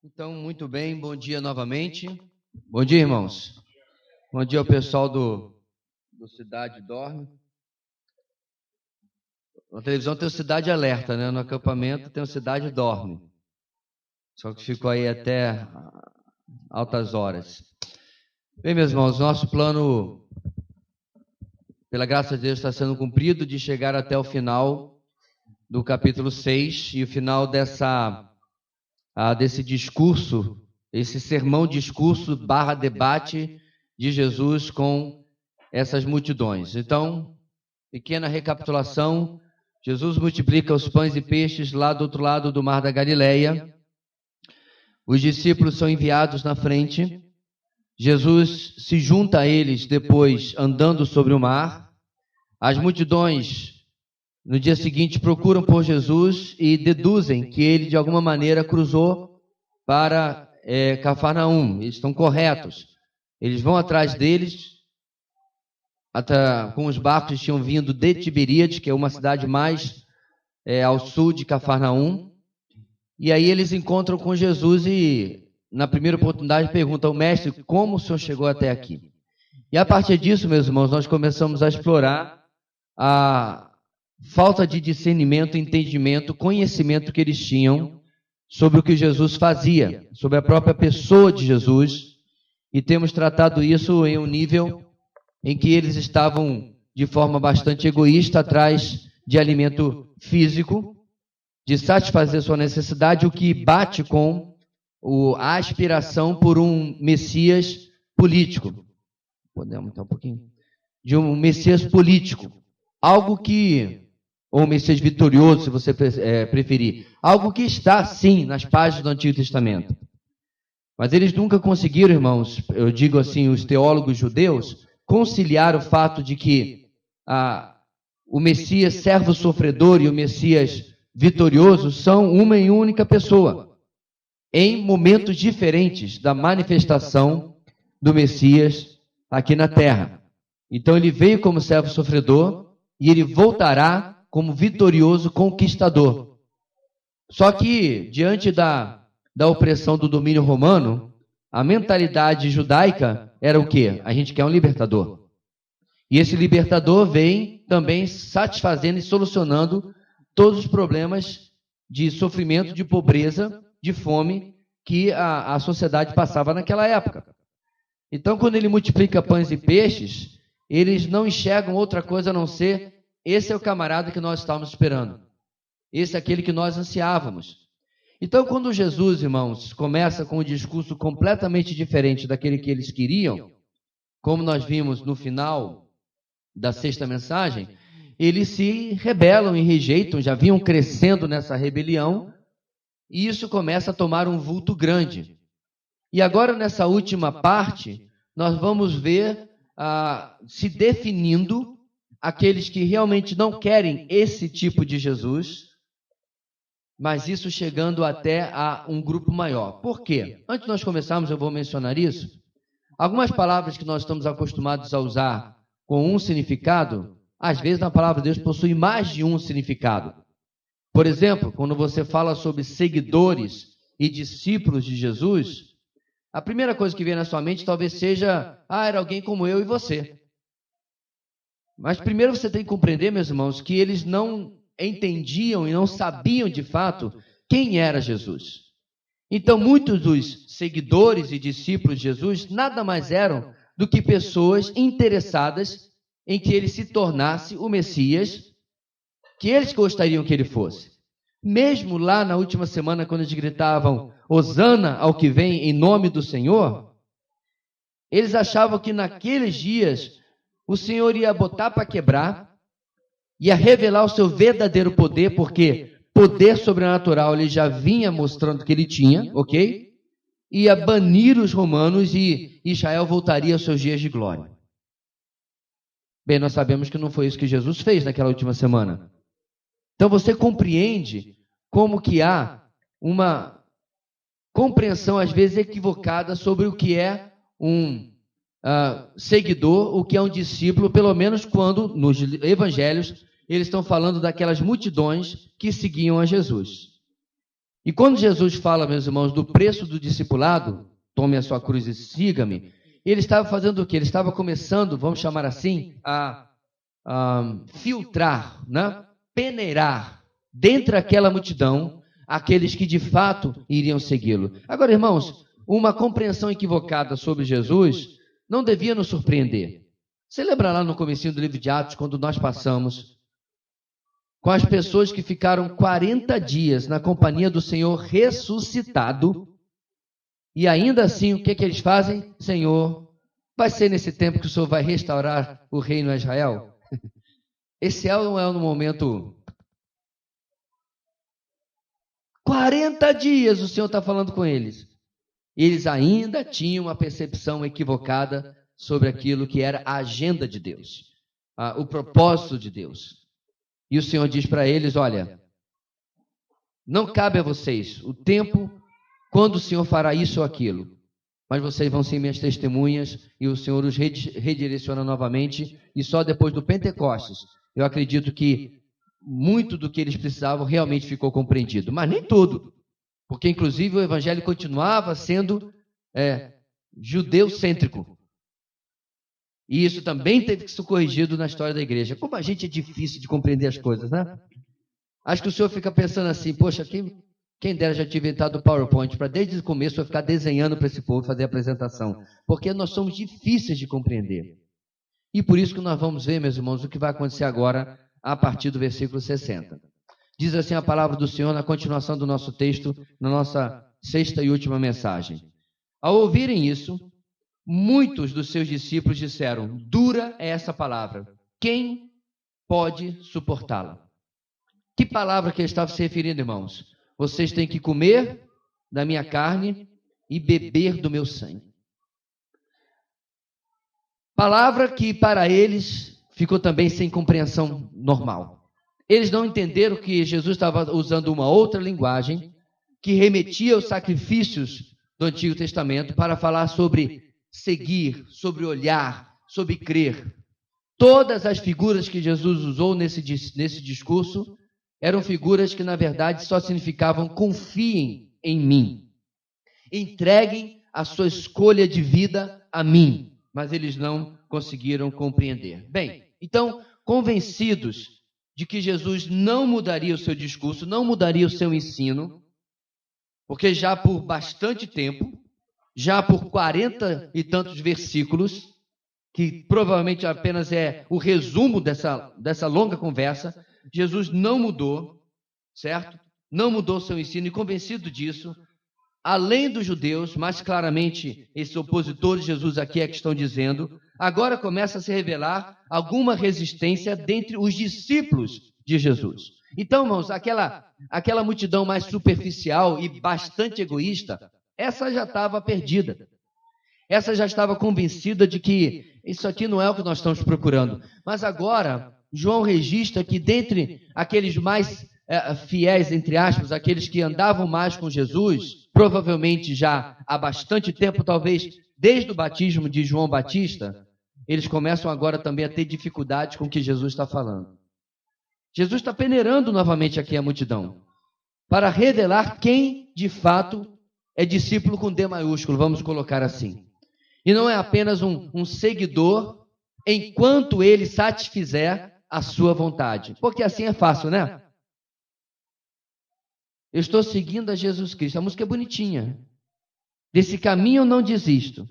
Então, muito bem, bom dia novamente. Bom dia, irmãos. Bom dia ao pessoal do Cidade Dorme. Na televisão tem o Cidade Alerta, né? No acampamento tem o Cidade Dorme. Só que ficou aí até altas horas. Bem, meus irmãos, nosso plano, pela graça de Deus, está sendo cumprido de chegar até o final do capítulo 6 e o final desse discurso, esse sermão-discurso / debate de Jesus com essas multidões. Então, pequena recapitulação: Jesus multiplica os pães e peixes lá do outro lado do mar da Galileia. Os discípulos são enviados na frente. Jesus se junta a eles depois andando sobre o mar. As multidões, no dia seguinte, procuram por Jesus e deduzem que ele, de alguma maneira, cruzou para Cafarnaum. Eles estão corretos. Eles vão atrás deles, com os barcos que tinham vindo de Tiberíades, que é uma cidade mais ao sul de Cafarnaum. E aí eles encontram com Jesus e, na primeira oportunidade, perguntam ao mestre como o senhor chegou até aqui. E a partir disso, meus irmãos, nós começamos a explorar a falta de discernimento, entendimento, conhecimento que eles tinham sobre o que Jesus fazia, sobre a própria pessoa de Jesus, e temos tratado isso em um nível em que eles estavam de forma bastante egoísta atrás de alimento físico, de satisfazer sua necessidade, o que bate com a aspiração por um Messias político. Podemos aumentar um pouquinho? De um Messias político, algo que, ou um Messias vitorioso, se você preferir, algo que está, sim, nas páginas do Antigo Testamento. Mas eles nunca conseguiram, irmãos, eu digo assim, os teólogos judeus, conciliar o fato de que o Messias servo sofredor e o Messias vitorioso são uma e única pessoa, em momentos diferentes da manifestação do Messias aqui na terra. Então ele veio como servo sofredor e ele voltará como vitorioso conquistador. Só que, diante da opressão do domínio romano, a mentalidade judaica era o quê? A gente quer um libertador. E esse libertador vem também satisfazendo e solucionando todos os problemas de sofrimento, de pobreza, de fome que a sociedade passava naquela época. Então, quando ele multiplica pães e peixes, eles não enxergam outra coisa a não ser: esse é o camarada que nós estávamos esperando. Esse é aquele que nós ansiávamos. Então, quando Jesus, irmãos, começa com um discurso completamente diferente daquele que eles queriam, como nós vimos no final da sexta mensagem, eles se rebelam e rejeitam, já vinham crescendo nessa rebelião, e isso começa a tomar um vulto grande. E agora, nessa última parte, nós vamos ver se definindo aqueles que realmente não querem esse tipo de Jesus, mas isso chegando até a um grupo maior. Por quê? Antes de nós começarmos, eu vou mencionar isso. Algumas palavras que nós estamos acostumados a usar com um significado, às vezes na palavra de Deus possui mais de um significado. Por exemplo, quando você fala sobre seguidores e discípulos de Jesus, a primeira coisa que vem na sua mente talvez seja: era alguém como eu e você. Mas primeiro você tem que compreender, meus irmãos, que eles não entendiam e não sabiam de fato quem era Jesus. Então, muitos dos seguidores e discípulos de Jesus nada mais eram do que pessoas interessadas em que ele se tornasse o Messias que eles gostariam que ele fosse. Mesmo lá na última semana, quando eles gritavam Hosana ao que vem em nome do Senhor, eles achavam que naqueles dias o Senhor ia botar para quebrar, ia revelar o seu verdadeiro poder, porque poder sobrenatural ele já vinha mostrando que ele tinha, ok? Ia banir os romanos e Israel voltaria aos seus dias de glória. Bem, nós sabemos que não foi isso que Jesus fez naquela última semana. Então você compreende como que há uma compreensão às vezes equivocada sobre o que é um seguidor, o que é um discípulo, pelo menos quando nos evangelhos eles estão falando daquelas multidões que seguiam a Jesus. E quando Jesus fala, meus irmãos, do preço do discipulado, tome a sua cruz e siga-me, ele estava fazendo o quê? Ele estava começando, vamos chamar assim, a filtrar, né? Peneirar dentre aquela multidão aqueles que de fato iriam segui-lo. Agora, irmãos, uma compreensão equivocada sobre Jesus não devia nos surpreender. Você lembra lá no comecinho do livro de Atos, quando nós passamos com as pessoas que ficaram 40 dias na companhia do Senhor ressuscitado, e ainda assim, o que eles fazem? Senhor, vai ser nesse tempo que o Senhor vai restaurar o reino a Israel? Esse não é no momento... 40 dias o Senhor está falando com eles. Eles ainda tinham uma percepção equivocada sobre aquilo que era a agenda de Deus, o propósito de Deus. E o Senhor diz para eles, olha, não cabe a vocês o tempo quando o Senhor fará isso ou aquilo, mas vocês vão ser minhas testemunhas, e o Senhor os redireciona novamente, e só depois do Pentecostes, eu acredito que muito do que eles precisavam realmente ficou compreendido, mas nem tudo, porque inclusive o evangelho continuava sendo judeu-cêntrico, e isso também teve que ser corrigido na história da igreja. Como a gente é difícil de compreender as coisas, né? Acho que o senhor fica pensando assim, poxa, quem dera já tinha inventado o PowerPoint para desde o começo eu ficar desenhando para esse povo fazer a apresentação, porque nós somos difíceis de compreender. E por isso que nós vamos ver, meus irmãos, o que vai acontecer agora a partir do versículo 60. Diz assim a palavra do Senhor na continuação do nosso texto, na nossa sexta e última mensagem. Ao ouvirem isso, muitos dos seus discípulos disseram, dura é essa palavra, quem pode suportá-la? Que palavra que ele estava se referindo, irmãos? Vocês têm que comer da minha carne e beber do meu sangue. Palavra que para eles ficou também sem compreensão normal. Eles não entenderam que Jesus estava usando uma outra linguagem que remetia aos sacrifícios do Antigo Testamento para falar sobre seguir, sobre olhar, sobre crer. Todas as figuras que Jesus usou nesse discurso eram figuras que, na verdade, só significavam confiem em mim. Entreguem a sua escolha de vida a mim. Mas eles não conseguiram compreender. Bem, então, convencidos de que Jesus não mudaria o seu discurso, não mudaria o seu ensino, porque já por bastante tempo, já por 40 e tantos versículos, que provavelmente apenas é o resumo dessa longa conversa, Jesus não mudou, certo? Não mudou o seu ensino, e convencido disso, além dos judeus, mais claramente esses opositores de Jesus aqui é que estão dizendo, agora começa a se revelar alguma resistência dentre os discípulos de Jesus. Então, irmãos, aquela multidão mais superficial e bastante egoísta, essa já estava perdida. Essa já estava convencida de que isso aqui não é o que nós estamos procurando. Mas agora, João registra que dentre aqueles mais fiéis, entre aspas, aqueles que andavam mais com Jesus, provavelmente já há bastante tempo, talvez desde o batismo de João Batista, eles começam agora também a ter dificuldades com o que Jesus está falando. Jesus está peneirando novamente aqui a multidão, para revelar quem de fato é discípulo com D maiúsculo, vamos colocar assim. E não é apenas um seguidor, enquanto ele satisfizer a sua vontade. Porque assim é fácil, né? Eu estou seguindo a Jesus Cristo. A música é bonitinha. Desse caminho eu não desisto.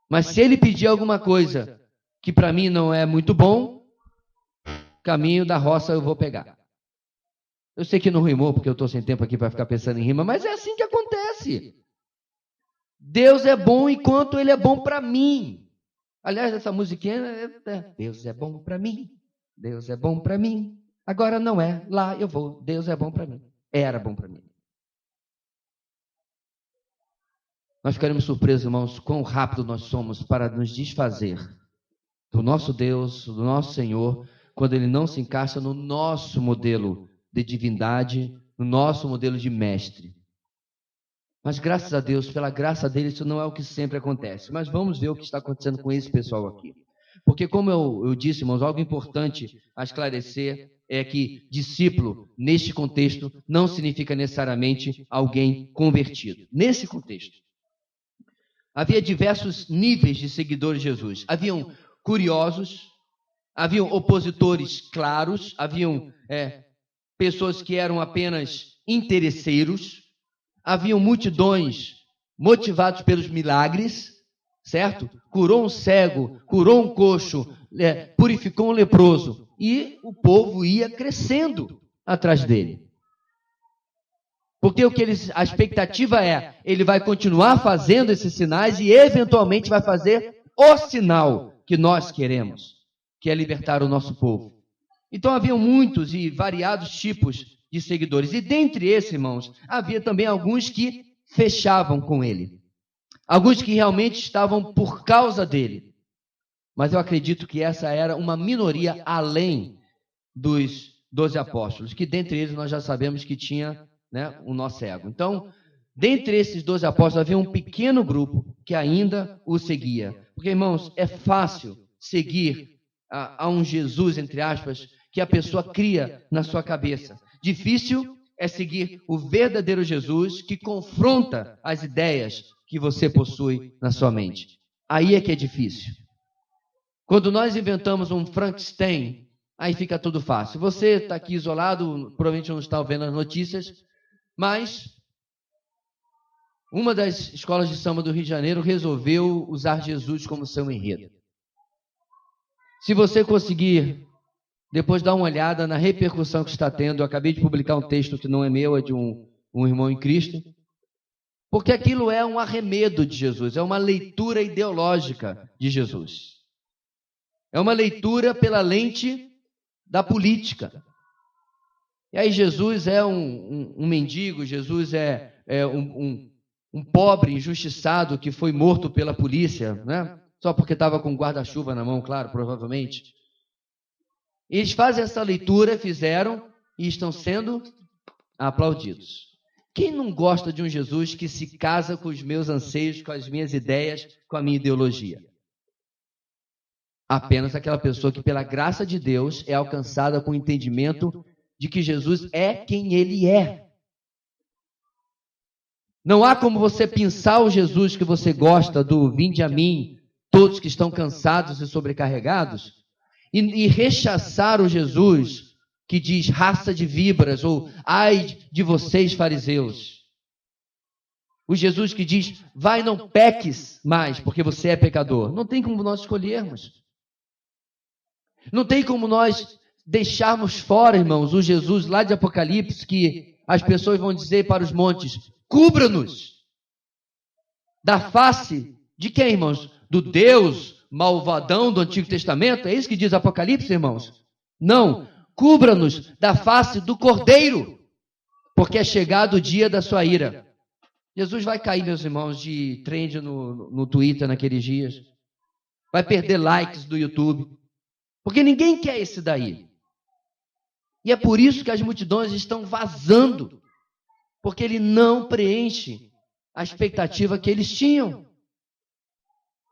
Mas se ele pedir alguma coisa que para mim não é muito bom, caminho da roça eu vou pegar. Eu sei que não rimou, porque eu estou sem tempo aqui para ficar pensando em rima, mas é assim que acontece. Deus é bom enquanto ele é bom para mim. Aliás, essa musiquinha Deus é bom para mim. Deus é bom para mim. Agora não é. Lá eu vou. Deus é bom para mim. Era bom para mim. Nós ficaremos surpresos, irmãos, quão rápido nós somos para nos desfazer do nosso Deus, do nosso Senhor, quando ele não se encaixa no nosso modelo de divindade, no nosso modelo de mestre. Mas graças a Deus, pela graça dele, isso não é o que sempre acontece. Mas vamos ver o que está acontecendo com esse pessoal aqui. Porque como eu disse, irmãos, algo importante a esclarecer é que discípulo, neste contexto, não significa necessariamente alguém convertido. Nesse contexto, havia diversos níveis de seguidores de Jesus. Haviam curiosos, haviam opositores claros, haviam pessoas que eram apenas interesseiros, haviam multidões motivados pelos milagres, certo? Curou um cego, curou um coxo, purificou um leproso, e o povo ia crescendo atrás dele. Porque a expectativa ele vai continuar fazendo esses sinais e eventualmente vai fazer o sinal que nós queremos, que é libertar o nosso povo. Então haviam muitos e variados tipos de seguidores. E dentre esses, irmãos, havia também alguns que fechavam com ele. Alguns que realmente estavam por causa dele. Mas eu acredito que essa era uma minoria além dos 12 apóstolos, que dentre eles nós já sabemos que tinha o nó cego. Então, dentre esses 12 apóstolos havia um pequeno grupo que ainda o seguia. Porque, irmãos, é fácil seguir a um Jesus, entre aspas, que a pessoa cria na sua cabeça. Difícil é seguir o verdadeiro Jesus que confronta as ideias que você possui na sua mente. Aí é que é difícil. Quando nós inventamos um Frankenstein, aí fica tudo fácil. Você está aqui isolado, provavelmente não está vendo as notícias, mas uma das escolas de samba do Rio de Janeiro resolveu usar Jesus como seu enredo. Se você conseguir depois dar uma olhada na repercussão que está tendo, eu acabei de publicar um texto que não é meu, é de um irmão em Cristo, porque aquilo é um arremedo de Jesus, é uma leitura ideológica de Jesus. É uma leitura pela lente da política. E aí Jesus é um mendigo, Jesus é um pobre injustiçado que foi morto pela polícia, né? Só porque estava com guarda-chuva na mão, claro, provavelmente. Eles fazem essa leitura, fizeram, e estão sendo aplaudidos. Quem não gosta de um Jesus que se casa com os meus anseios, com as minhas ideias, com a minha ideologia? Apenas aquela pessoa que, pela graça de Deus, é alcançada com o entendimento de que Jesus é quem Ele é. Não há como você pensar o Jesus que você gosta do vinde a mim, todos que estão cansados e sobrecarregados, e rechaçar o Jesus que diz raça de víboras, ou ai de vocês fariseus. O Jesus que diz, vai, não peques mais, porque você é pecador. Não tem como nós escolhermos. Não tem como nós deixarmos fora, irmãos, o Jesus lá de Apocalipse, que as pessoas vão dizer para os montes, cubra-nos da face de quem, irmãos? Do Deus malvadão do Antigo Testamento? É isso que diz Apocalipse, irmãos? Não, cubra-nos da face do Cordeiro, porque é chegado o dia da sua ira. Jesus vai cair, meus irmãos, de trend no Twitter naqueles dias. Vai perder likes do YouTube. Porque ninguém quer esse daí. E é por isso que as multidões estão vazando. Porque ele não preenche a expectativa que eles tinham.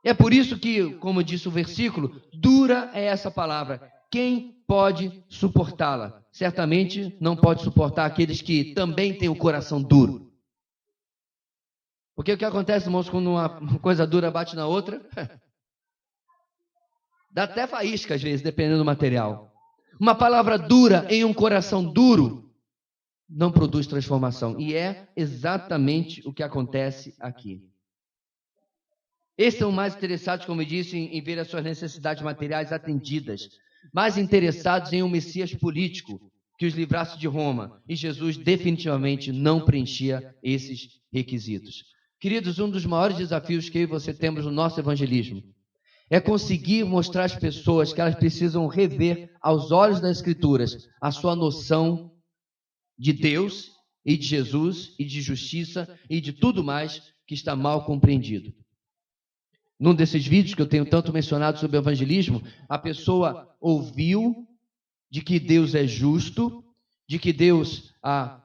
É por isso que, como disse o versículo, dura é essa palavra. Quem pode suportá-la? Certamente não pode suportar aqueles que também têm o coração duro. Porque o que acontece, irmãos, quando uma coisa dura bate na outra? Dá até faísca, às vezes, dependendo do material. Uma palavra dura em um coração duro não produz transformação. E é exatamente o que acontece aqui. Esses são mais interessados, como eu disse, em ver as suas necessidades materiais atendidas. Mais interessados em um Messias político que os livrasse de Roma. E Jesus definitivamente não preenchia esses requisitos. Queridos, um dos maiores desafios que eu e você temos no nosso evangelismo é conseguir mostrar às pessoas que elas precisam rever, aos olhos das Escrituras, a sua noção de Deus e de Jesus e de justiça e de tudo mais que está mal compreendido. Num desses vídeos que eu tenho tanto mencionado sobre o evangelismo, a pessoa ouviu de que Deus é justo, de que Deus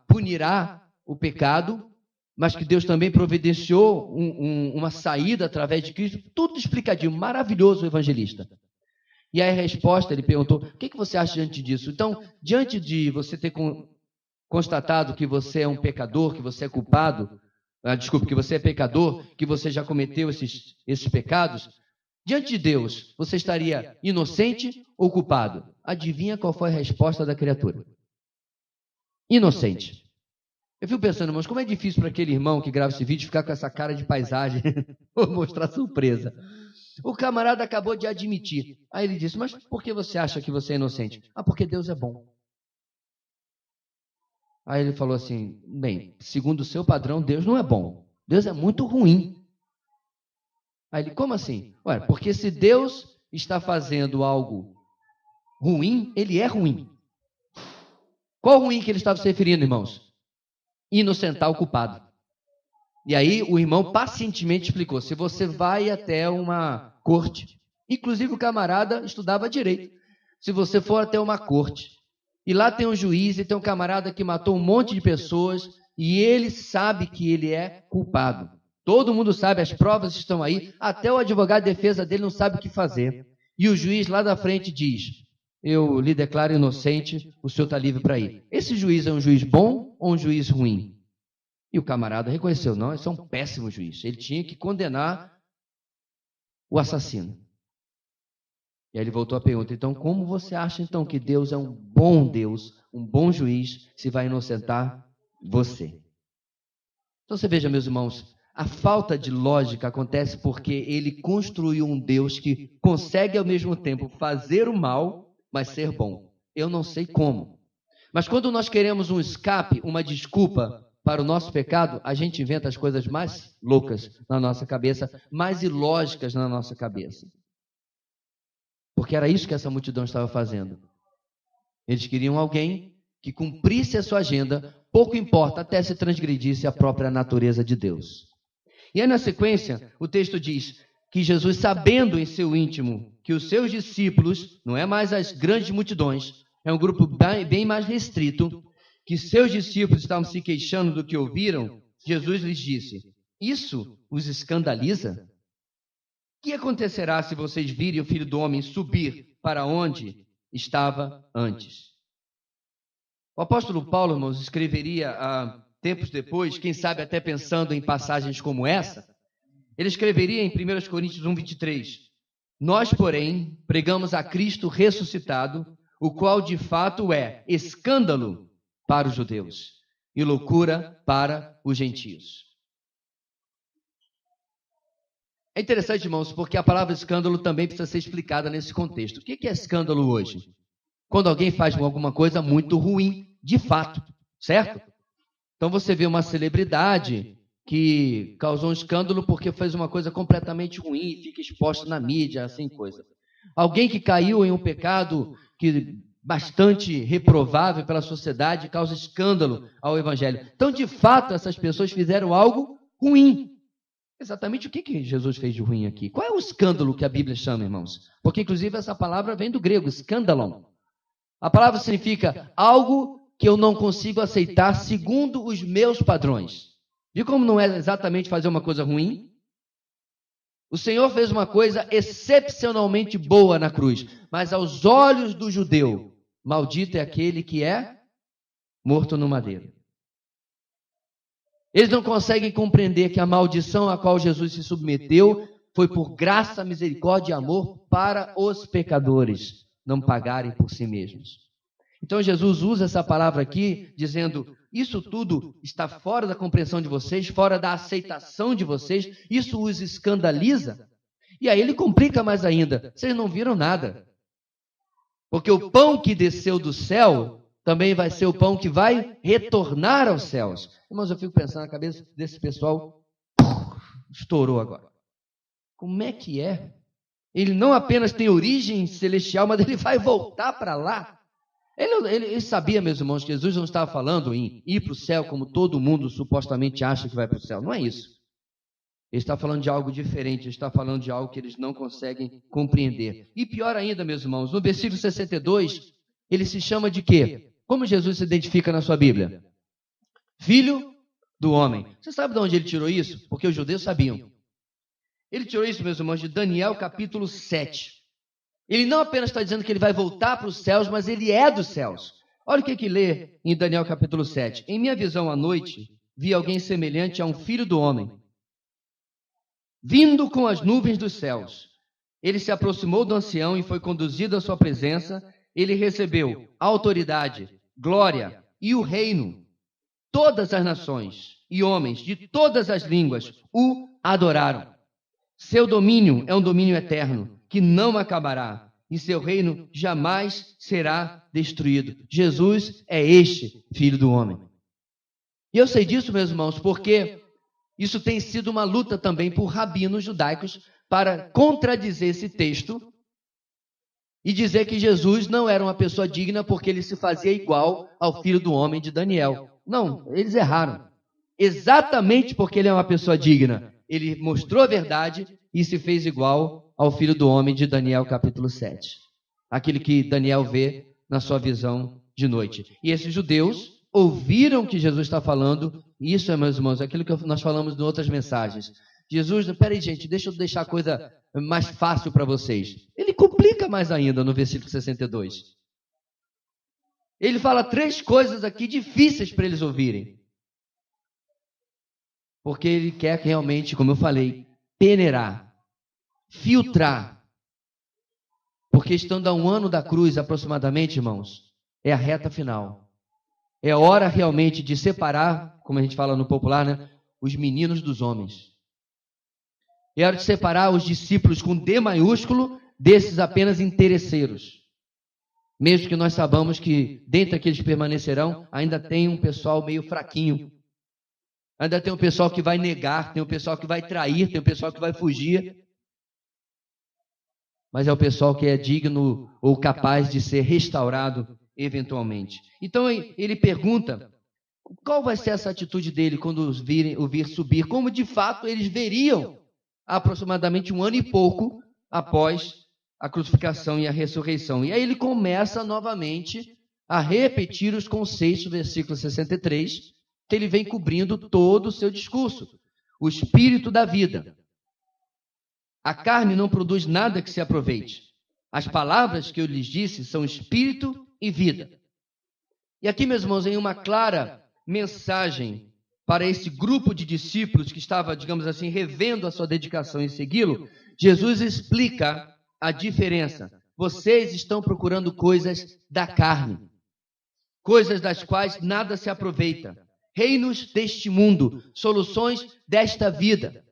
punirá o pecado, mas que Deus também providenciou uma saída através de Cristo, tudo explicadinho, maravilhoso o evangelista. E aí a resposta, ele perguntou, o que você acha diante disso? Então, diante de você ter constatado que você é um pecador, que você é culpado, que você é pecador, que você já cometeu esses pecados, diante de Deus, você estaria inocente ou culpado? Adivinha qual foi a resposta da criatura? Inocente. Eu fico pensando, irmãos, como é difícil para aquele irmão que grava esse vídeo ficar com essa cara de paisagem ou mostrar surpresa. O camarada acabou de admitir. Aí ele disse, mas por que você acha que você é inocente? Ah, porque Deus é bom. Aí ele falou assim, bem, segundo o seu padrão, Deus não é bom. Deus é muito ruim. Aí ele, como assim? Ué, porque se Deus está fazendo algo ruim, ele é ruim. Qual ruim que ele estava se referindo, irmãos? Inocentar o culpado. E aí o irmão pacientemente explicou, se você vai até uma corte, inclusive o camarada estudava direito, se você for até uma corte, e lá tem um juiz e tem um camarada que matou um monte de pessoas, e ele sabe que ele é culpado. Todo mundo sabe, as provas estão aí, até o advogado de defesa dele não sabe o que fazer. E o juiz lá da frente diz, eu lhe declaro inocente, o senhor está livre para ir. Esse juiz é um juiz bom ou um juiz ruim? E o camarada reconheceu, não, esse é um péssimo juiz. Ele tinha que condenar o assassino. E aí ele voltou à pergunta, então como você acha então que Deus é um bom Deus, um bom juiz, se vai inocentar você? Então você veja, meus irmãos, a falta de lógica acontece porque ele construiu um Deus que consegue ao mesmo tempo fazer o mal, mas ser bom. Eu não sei como. Mas quando nós queremos um escape, uma desculpa para o nosso pecado, a gente inventa as coisas mais loucas na nossa cabeça, mais ilógicas na nossa cabeça. Porque era isso que essa multidão estava fazendo. Eles queriam alguém que cumprisse a sua agenda, pouco importa, até se transgredisse a própria natureza de Deus. E aí na sequência, o texto diz que Jesus, sabendo em seu íntimo que os seus discípulos, não é mais as grandes multidões, é um grupo bem mais restrito, que seus discípulos estavam se queixando do que ouviram, Jesus lhes disse, isso os escandaliza? O que acontecerá se vocês virem o Filho do Homem subir para onde estava antes? O apóstolo Paulo, irmãos, escreveria tempos depois, quem sabe até pensando em passagens como essa, ele escreveria em 1 Coríntios 1:23, nós, porém, pregamos a Cristo ressuscitado, o qual de fato é escândalo para os judeus e loucura para os gentios. É interessante, irmãos, porque a palavra escândalo também precisa ser explicada nesse contexto. O que é escândalo hoje? Quando alguém faz alguma coisa muito ruim, de fato, certo? Então você vê uma celebridade que causou um escândalo porque fez uma coisa completamente ruim e fica exposta na mídia, assim coisa. Alguém que caiu em um pecado que bastante reprovável pela sociedade causa escândalo ao evangelho. Então, de fato, essas pessoas fizeram algo ruim. Exatamente o que Jesus fez de ruim aqui? Qual é o escândalo que a Bíblia chama, irmãos? Porque, inclusive, essa palavra vem do grego, escândalon. A palavra significa algo que eu não consigo aceitar segundo os meus padrões. Viu como não é exatamente fazer uma coisa ruim? O Senhor fez uma coisa excepcionalmente boa na cruz, mas aos olhos do judeu, maldito é aquele que é morto no madeiro. Eles não conseguem compreender que a maldição a qual Jesus se submeteu foi por graça, misericórdia e amor para os pecadores não pagarem por si mesmos. Então Jesus usa essa palavra aqui dizendo, isso tudo está fora da compreensão de vocês, fora da aceitação de vocês, isso os escandaliza. E aí ele complica mais ainda, vocês não viram nada. Porque o pão que desceu do céu também vai ser o pão que vai retornar aos céus. Irmãos, eu fico pensando na cabeça desse pessoal, estourou agora. Como é que é? Ele não apenas tem origem celestial, mas ele vai voltar para lá. Ele sabia, meus irmãos, que Jesus não estava falando em ir para o céu como todo mundo supostamente acha que vai para o céu. Não é isso. Ele está falando de algo diferente, ele está falando de algo que eles não conseguem compreender. E pior ainda, meus irmãos, no versículo 62, ele se chama de quê? Como Jesus se identifica na sua Bíblia? Filho do homem. Você sabe de onde ele tirou isso? Porque os judeus sabiam. Ele tirou isso, meus irmãos, de Daniel capítulo 7. Ele não apenas está dizendo que ele vai voltar para os céus, mas ele é dos céus. Olha o que lê em Daniel capítulo 7. Em minha visão à noite, vi alguém semelhante a um filho do homem, vindo com as nuvens dos céus. Ele se aproximou do ancião e foi conduzido à sua presença. Ele recebeu autoridade, glória e o reino. Todas as nações e homens de todas as línguas o adoraram. Seu domínio é um domínio eterno, que não acabará, e seu reino jamais será destruído. Jesus é este Filho do Homem. E eu sei disso, meus irmãos, porque isso tem sido uma luta também por rabinos judaicos para contradizer esse texto e dizer que Jesus não era uma pessoa digna porque ele se fazia igual ao Filho do Homem de Daniel. Não, eles erraram. Exatamente porque ele é uma pessoa digna. Ele mostrou a verdade e se fez igual ao Filho do Homem de Daniel capítulo 7. Aquele que Daniel vê na sua visão de noite. E esses judeus ouviram que Jesus está falando. E isso, meus irmãos, é aquilo que nós falamos em outras mensagens. Jesus, peraí gente, deixa eu deixar a coisa mais fácil para vocês. Ele complica mais ainda no versículo 62. Ele fala 3 coisas aqui difíceis para eles ouvirem. Porque ele quer realmente, como eu falei, peneirar, filtrar. Porque estando a 1 ano da cruz aproximadamente, irmãos, é a reta final. É hora realmente de separar, como a gente fala no popular, né, os meninos dos homens. É hora de separar os discípulos com D maiúsculo desses apenas interesseiros. Mesmo que nós saibamos que dentre aqueles que permanecerão, ainda tem um pessoal meio fraquinho. Ainda tem um pessoal que vai negar, tem um pessoal que vai trair, tem um pessoal que vai fugir. Mas é o pessoal que é digno ou capaz de ser restaurado eventualmente. Então ele pergunta, qual vai ser essa atitude dele quando o vir subir? Como de fato eles veriam aproximadamente 1 ano e pouco após a crucificação e a ressurreição. E aí ele começa novamente a repetir os conceitos do versículo 63, que ele vem cobrindo todo o seu discurso. O espírito da vida. A carne não produz nada que se aproveite. As palavras que eu lhes disse são espírito e vida. E aqui, meus irmãos, em uma clara mensagem para esse grupo de discípulos que estava, digamos assim, revendo a sua dedicação em segui-lo, Jesus explica a diferença. Vocês estão procurando coisas da carne, coisas das quais nada se aproveita. Reinos deste mundo, soluções desta vida.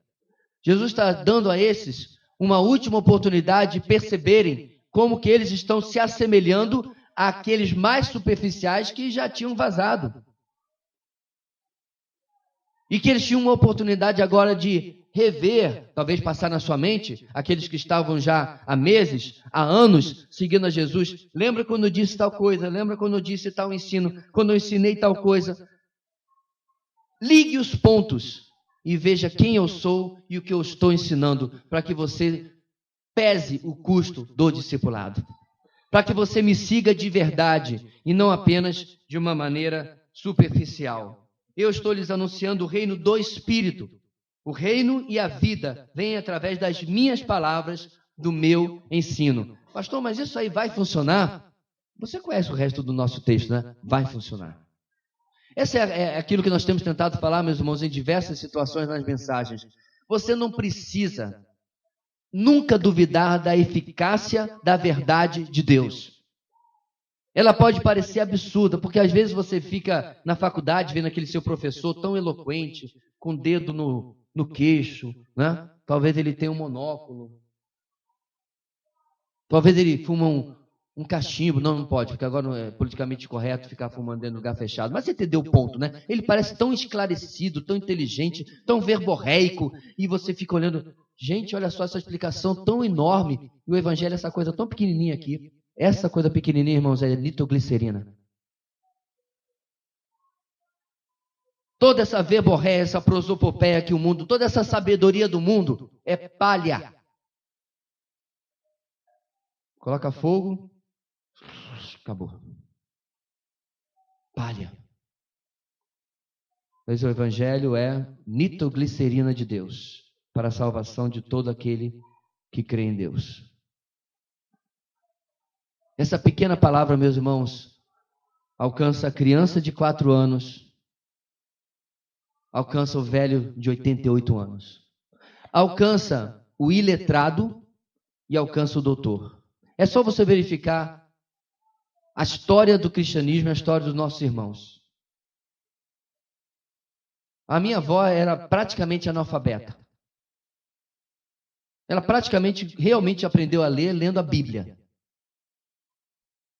Jesus está dando a esses uma última oportunidade de perceberem como que eles estão se assemelhando àqueles mais superficiais que já tinham vazado. E que eles tinham uma oportunidade agora de rever, talvez passar na sua mente, aqueles que estavam já há meses, há anos, seguindo a Jesus. Lembra quando eu disse tal coisa? Lembra quando eu disse tal ensino? Quando eu ensinei tal coisa? Ligue os pontos e veja quem eu sou e o que eu estou ensinando, para que você pese o custo do discipulado. Para que você me siga de verdade e não apenas de uma maneira superficial. Eu estou lhes anunciando o reino do Espírito. O reino e a vida vêm através das minhas palavras, do meu ensino. Pastor, mas isso aí vai funcionar? Você conhece o resto do nosso texto, né? Vai funcionar. Essa é aquilo que nós temos tentado falar, meus irmãos, em diversas situações nas mensagens. Você não precisa nunca duvidar da eficácia da verdade de Deus. Ela pode parecer absurda, porque às vezes você fica na faculdade vendo aquele seu professor tão eloquente, com o dedo no queixo, né? Talvez ele tenha um monóculo. Talvez ele fuma um cachimbo. Não pode, porque agora não é politicamente correto ficar fumando dentro do lugar fechado. Mas você entendeu o ponto, né? Ele parece tão esclarecido, tão inteligente, tão verborreico, e você fica olhando, gente, olha só essa explicação tão enorme, e o evangelho é essa coisa tão pequenininha aqui. Essa coisa pequenininha, irmãos, é nitroglicerina. Toda essa verborréia, essa prosopopeia que o mundo, toda essa sabedoria do mundo é palha. Coloca fogo, acabou. Palha. Mas o evangelho é nitroglicerina de Deus para a salvação de todo aquele que crê em Deus. Essa pequena palavra, meus irmãos, alcança a criança de 4 anos, alcança o velho de 88 anos, alcança o iletrado e alcança o doutor. É só você verificar a história do cristianismo, a história dos nossos irmãos. A minha avó era praticamente analfabeta. Ela praticamente, realmente aprendeu a ler lendo a Bíblia.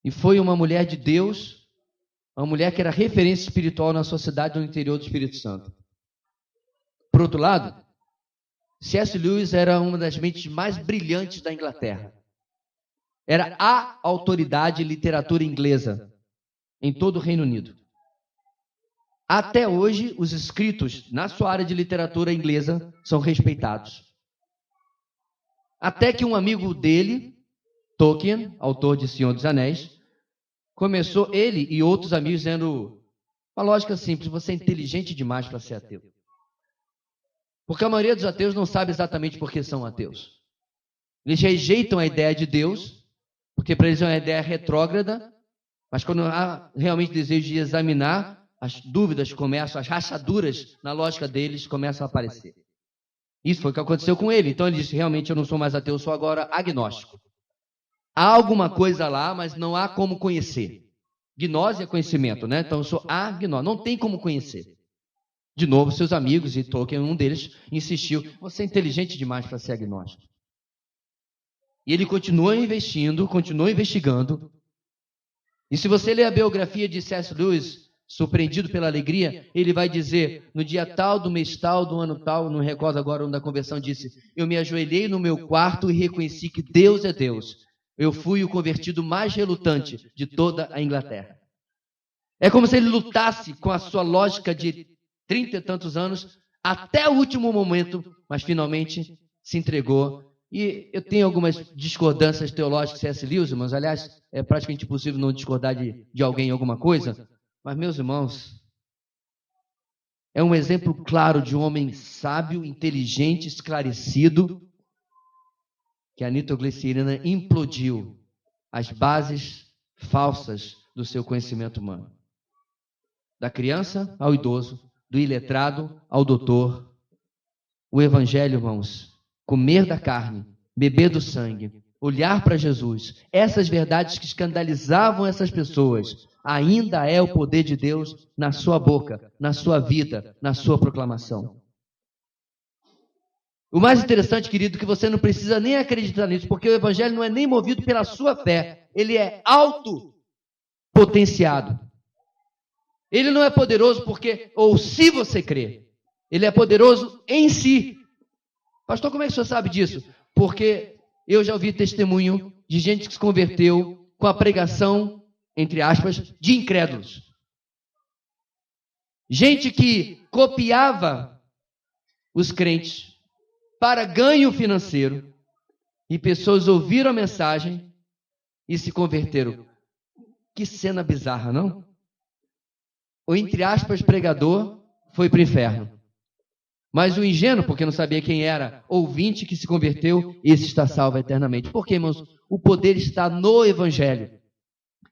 E foi uma mulher de Deus, uma mulher que era referência espiritual na sociedade no interior do Espírito Santo. Por outro lado, C.S. Lewis era uma das mentes mais brilhantes da Inglaterra. Era a autoridade em literatura inglesa em todo o Reino Unido. Até hoje, os escritos na sua área de literatura inglesa são respeitados. Até que um amigo dele, Tolkien, autor de Senhor dos Anéis, começou, ele e outros amigos, dizendo uma lógica simples: você é inteligente demais para ser ateu. Porque a maioria dos ateus não sabe exatamente por que são ateus. Eles rejeitam a ideia de Deus, porque para eles é uma ideia retrógrada, mas quando há realmente desejo de examinar, as dúvidas começam, as rachaduras na lógica deles começam a aparecer. Isso foi o que aconteceu com ele. Então ele disse: realmente eu não sou mais ateu, eu sou agora agnóstico. Há alguma coisa lá, mas não há como conhecer. Gnose é conhecimento, né? Então eu sou agnóstico, não tem como conhecer. De novo, seus amigos, e Tolkien, um deles, insistiu: você é inteligente demais para ser agnóstico. E ele continuou investindo, continuou investigando. E se você ler a biografia de C.S. Lewis, Surpreendido pela Alegria, ele vai dizer: no dia tal, do mês tal, do ano tal, não recordo agora onde a conversão disse, eu me ajoelhei no meu quarto e reconheci que Deus é Deus. Eu fui o convertido mais relutante de toda a Inglaterra. É como se ele lutasse com a sua lógica de 30 e tantos anos até o último momento, mas finalmente se entregou. E eu tenho algumas discordâncias teológicas com C.S. Lewis, irmãos. Aliás, é praticamente impossível não discordar de alguém em alguma coisa. Mas, meus irmãos, é um exemplo claro de um homem sábio, inteligente, esclarecido, que a nitroglicerina implodiu as bases falsas do seu conhecimento humano. Da criança ao idoso, do iletrado ao doutor. O evangelho, irmãos, comer da carne, beber do sangue, olhar para Jesus, essas verdades que escandalizavam essas pessoas, ainda é o poder de Deus na sua boca, na sua vida, na sua proclamação. O mais interessante, querido, é que você não precisa nem acreditar nisso, porque o evangelho não é nem movido pela sua fé, ele é autopotenciado. Ele não é poderoso porque, ou se você crê, ele é poderoso em si. Pastor, como é que o senhor sabe disso? Porque eu já ouvi testemunho de gente que se converteu com a pregação, entre aspas, de incrédulos. Gente que copiava os crentes para ganho financeiro, e pessoas ouviram a mensagem e se converteram. Que cena bizarra, não? O, entre aspas, pregador foi para o inferno. Mas o ingênuo, porque não sabia quem era, ouvinte que se converteu, esse está salvo eternamente. Por quê, irmãos? O poder está no evangelho,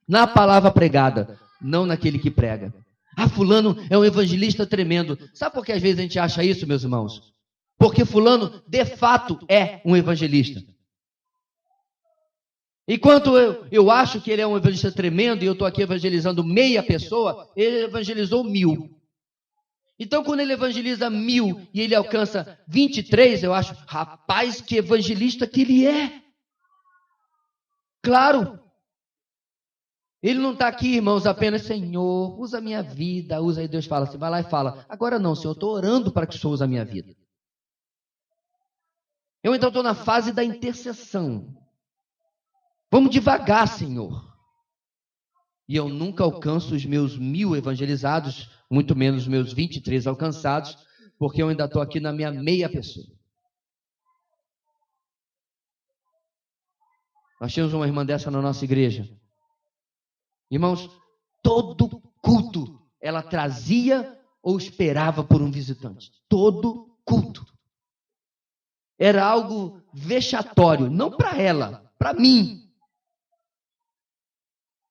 na palavra pregada, não naquele que prega. Ah, fulano é um evangelista tremendo. Sabe por que às vezes a gente acha isso, meus irmãos? Porque fulano, de fato, é um evangelista. Enquanto eu acho que ele é um evangelista tremendo e eu estou aqui evangelizando meia pessoa, ele evangelizou 1000. Então, quando ele evangeliza 1000 e ele alcança 23, eu acho, rapaz, que evangelista que ele é. Claro. Ele não está aqui, irmãos, apenas, Senhor, usa a minha vida, usa. Aí Deus fala assim, vai lá e fala, agora não, Senhor, eu estou orando para que o Senhor use a minha vida. Eu então estou na fase da intercessão. Vamos devagar, Senhor. E eu nunca alcanço os meus 1000 evangelizados, muito menos os meus 23 alcançados, porque eu ainda estou aqui na minha meia pessoa. Nós tínhamos uma irmã dessa na nossa igreja. Irmãos, todo culto ela trazia ou esperava por um visitante. Todo culto. Era algo vexatório, não para ela, para mim.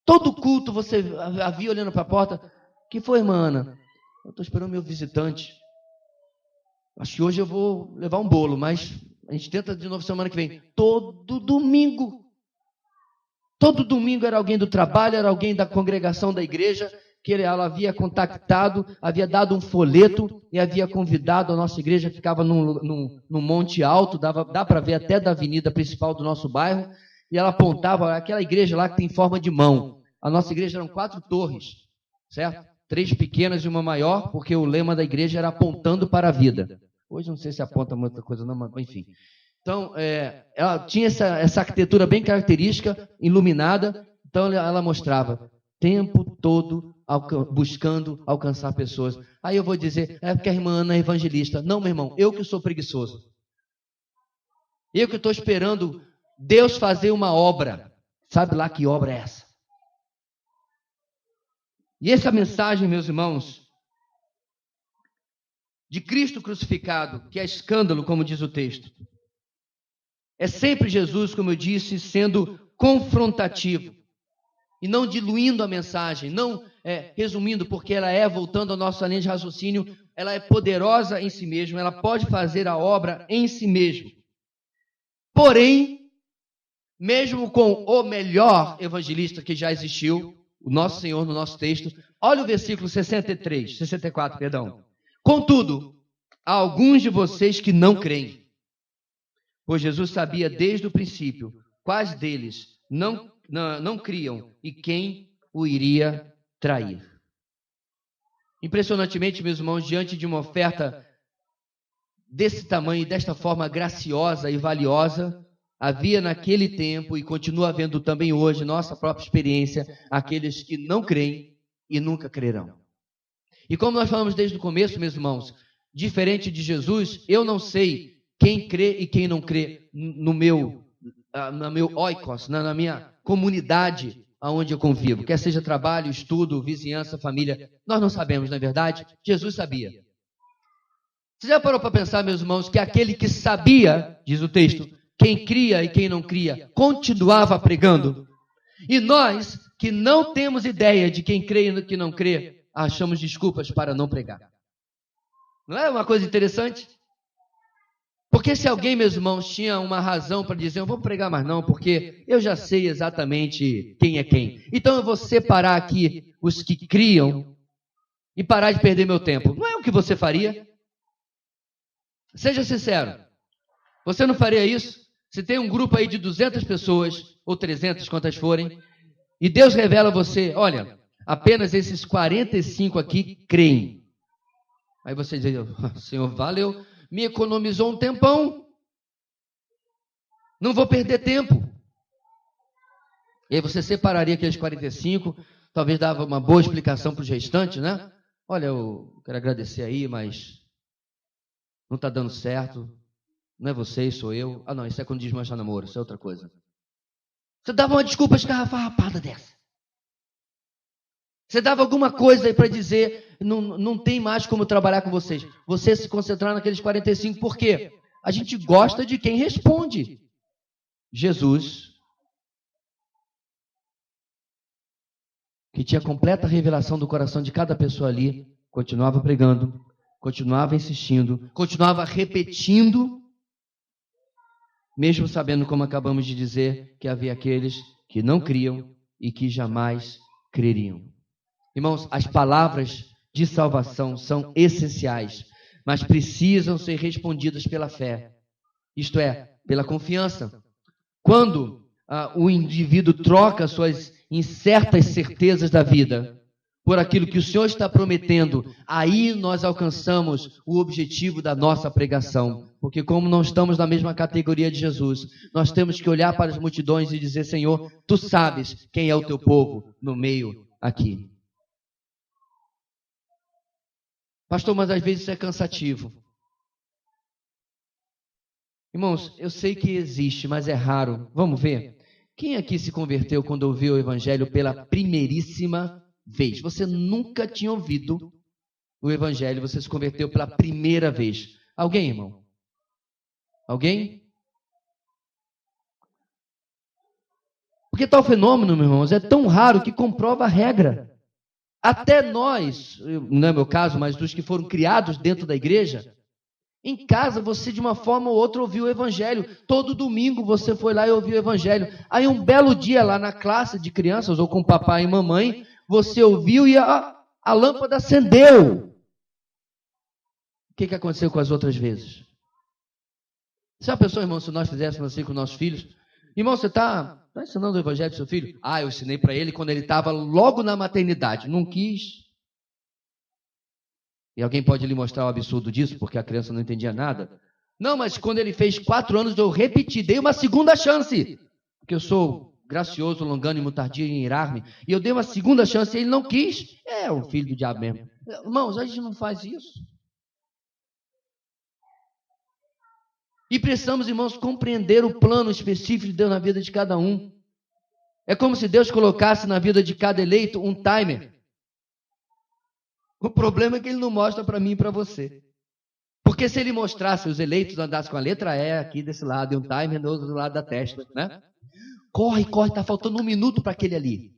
Todo culto você havia olhando para a porta. Que foi, irmã Ana? Eu estou esperando meu visitante. Acho que hoje eu vou levar um bolo, mas a gente tenta de novo semana que vem. Todo domingo era alguém do trabalho, era alguém da congregação da igreja, que ela havia contactado, havia dado um folheto e havia convidado a nossa igreja, ficava num monte alto, dá para ver até da avenida principal do nosso bairro, e ela apontava aquela igreja lá que tem forma de mão. A nossa igreja eram 4 torres, certo? 3 pequenas e uma maior, porque o lema da igreja era apontando para a vida. Hoje não sei se aponta muita coisa não, mas enfim. Então, ela tinha essa arquitetura bem característica, iluminada, então ela mostrava o tempo todo buscando alcançar pessoas. Aí eu vou dizer, é porque a irmã Ana é evangelista. Não, meu irmão, eu que sou preguiçoso. Eu que estou esperando Deus fazer uma obra. Sabe lá que obra é essa? E essa mensagem, meus irmãos, de Cristo crucificado, que é escândalo, como diz o texto, é sempre Jesus, como eu disse, sendo confrontativo e não diluindo a mensagem, não resumindo, porque ela voltando ao nosso linha de raciocínio, ela é poderosa em si mesma, ela pode fazer a obra em si mesma. Porém, mesmo com o melhor evangelista que já existiu, o nosso Senhor no nosso texto, olha o versículo 64, perdão. Contudo, há alguns de vocês que não creem, pois Jesus sabia desde o princípio quais deles não criam e quem o iria trair. Impressionantemente, meus irmãos, diante de uma oferta desse tamanho e desta forma graciosa e valiosa, havia naquele tempo e continua havendo também hoje, nossa própria experiência, aqueles que não creem e nunca crerão. E como nós falamos desde o começo, meus irmãos, diferente de Jesus, eu não sei quem crê e quem não crê no meu oikos, na minha comunidade onde eu convivo, quer seja trabalho, estudo, vizinhança, família, nós não sabemos, não é verdade? Jesus sabia. Você já parou para pensar, meus irmãos, que aquele que sabia, diz o texto, quem cria e quem não cria, continuava pregando? E nós, que não temos ideia de quem crê e quem não crê, achamos desculpas para não pregar. Não é uma coisa interessante? Porque se alguém, meus irmãos, tinha uma razão para dizer, eu vou pregar mais não, porque eu já sei exatamente quem é quem. Então eu vou separar aqui os que criam e parar de perder meu tempo. Não é o que você faria? Seja sincero. Você não faria isso? Se tem um grupo aí de 200 pessoas, ou 300, quantas forem, e Deus revela a você, olha, apenas esses 45 aqui creem. Aí você diz, Senhor, valeu, me economizou um tempão, não vou perder tempo. E aí você separaria aqueles 45, talvez dava uma boa explicação para os restantes, né? Olha, eu quero agradecer aí, mas não está dando certo, não é vocês, sou eu. Ah não, isso é quando desmancha namoro, isso é outra coisa. Você dava uma desculpa escarrafarrapada dessa. Você dava alguma coisa aí para dizer, não tem mais como trabalhar com vocês. Você se concentrar naqueles 45, por quê? A gente gosta de quem responde. Jesus, que tinha completa revelação do coração de cada pessoa ali, continuava pregando, continuava insistindo, continuava repetindo, mesmo sabendo, como acabamos de dizer, que havia aqueles que não criam e que jamais creriam. Irmãos, as palavras de salvação são essenciais, mas precisam ser respondidas pela fé, isto é, pela confiança. Quando o indivíduo troca suas incertas certezas da vida por aquilo que o Senhor está prometendo, aí nós alcançamos o objetivo da nossa pregação. Porque como não estamos na mesma categoria de Jesus, nós temos que olhar para as multidões e dizer, Senhor, Tu sabes quem é o Teu povo no meio aqui. Pastor, mas às vezes isso é cansativo. Irmãos, eu sei que existe, mas é raro. Vamos ver? Quem aqui se converteu quando ouviu o Evangelho pela primeiríssima vez? Você nunca tinha ouvido o Evangelho, você se converteu pela primeira vez. Alguém, irmão? Alguém? Porque tal fenômeno, meus irmãos, é tão raro que comprova a regra. Até nós, não é meu caso, mas dos que foram criados dentro da igreja, em casa você de uma forma ou outra ouviu o evangelho. Todo domingo você foi lá e ouviu o evangelho. Aí um belo dia lá na classe de crianças, ou com papai e mamãe, você ouviu e a lâmpada acendeu. O que aconteceu com as outras vezes? Se a pessoa, irmão, se nós fizéssemos assim com nossos filhos, irmão, você está ensinando o evangelho para seu filho? Eu ensinei para ele quando ele estava logo na maternidade. Não quis. E alguém pode lhe mostrar o absurdo disso, porque a criança não entendia nada? Não, mas quando ele fez 4 anos, eu repeti, dei uma segunda chance. Porque eu sou gracioso, longânimo, tardio em irar-me. E eu dei uma segunda chance e ele não quis. É o filho do diabo mesmo. Irmãos, a gente não faz isso. E precisamos, irmãos, compreender o plano específico de Deus na vida de cada um. É como se Deus colocasse na vida de cada eleito um timer. O problema é que ele não mostra para mim e para você. Porque se ele mostrasse, os eleitos andassem com a letra E aqui desse lado e um timer do outro lado da testa, né? Corre, está faltando 1 minuto para aquele ali.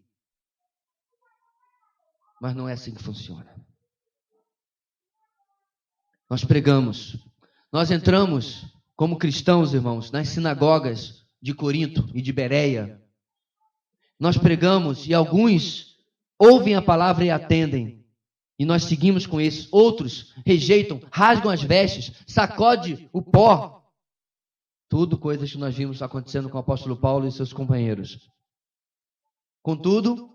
Mas não é assim que funciona. Nós pregamos, nós entramos como cristãos, irmãos, nas sinagogas de Corinto e de Bereia. Nós pregamos e alguns ouvem a palavra e atendem. E nós seguimos com isso. Outros rejeitam, rasgam as vestes, sacode o pó. Tudo coisas que nós vimos acontecendo com o apóstolo Paulo e seus companheiros. Contudo,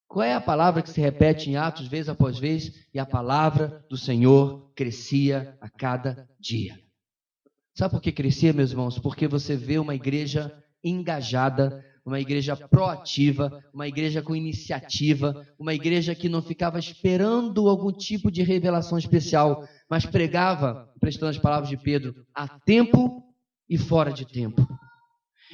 qual é a palavra que se repete em Atos vez após vez? E a palavra do Senhor crescia a cada dia. Sabe por que crescia, meus irmãos? Porque você vê uma igreja engajada, uma igreja proativa, uma igreja com iniciativa, uma igreja que não ficava esperando algum tipo de revelação especial, mas pregava, prestando as palavras de Pedro, a tempo e fora de tempo.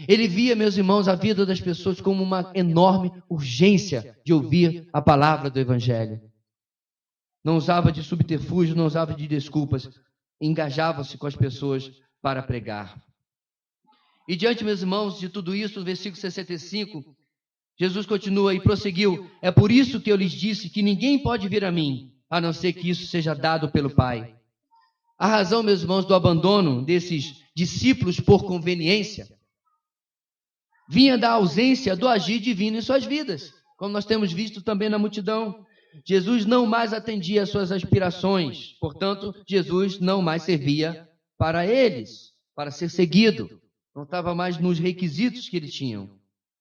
Ele via, meus irmãos, a vida das pessoas como uma enorme urgência de ouvir a palavra do Evangelho. Não usava de subterfúgio, não usava de desculpas, engajava-se com as pessoas para pregar. E diante, meus irmãos, de tudo isso, no versículo 65, Jesus continua e prosseguiu: é por isso que eu lhes disse que ninguém pode vir a mim, a não ser que isso seja dado pelo Pai. A razão, meus irmãos, do abandono desses discípulos por conveniência vinha da ausência do agir divino em suas vidas, como nós temos visto também na multidão. Jesus não mais atendia às suas aspirações, portanto, Jesus não mais servia para eles, para ser seguido. Não estava mais nos requisitos que eles tinham.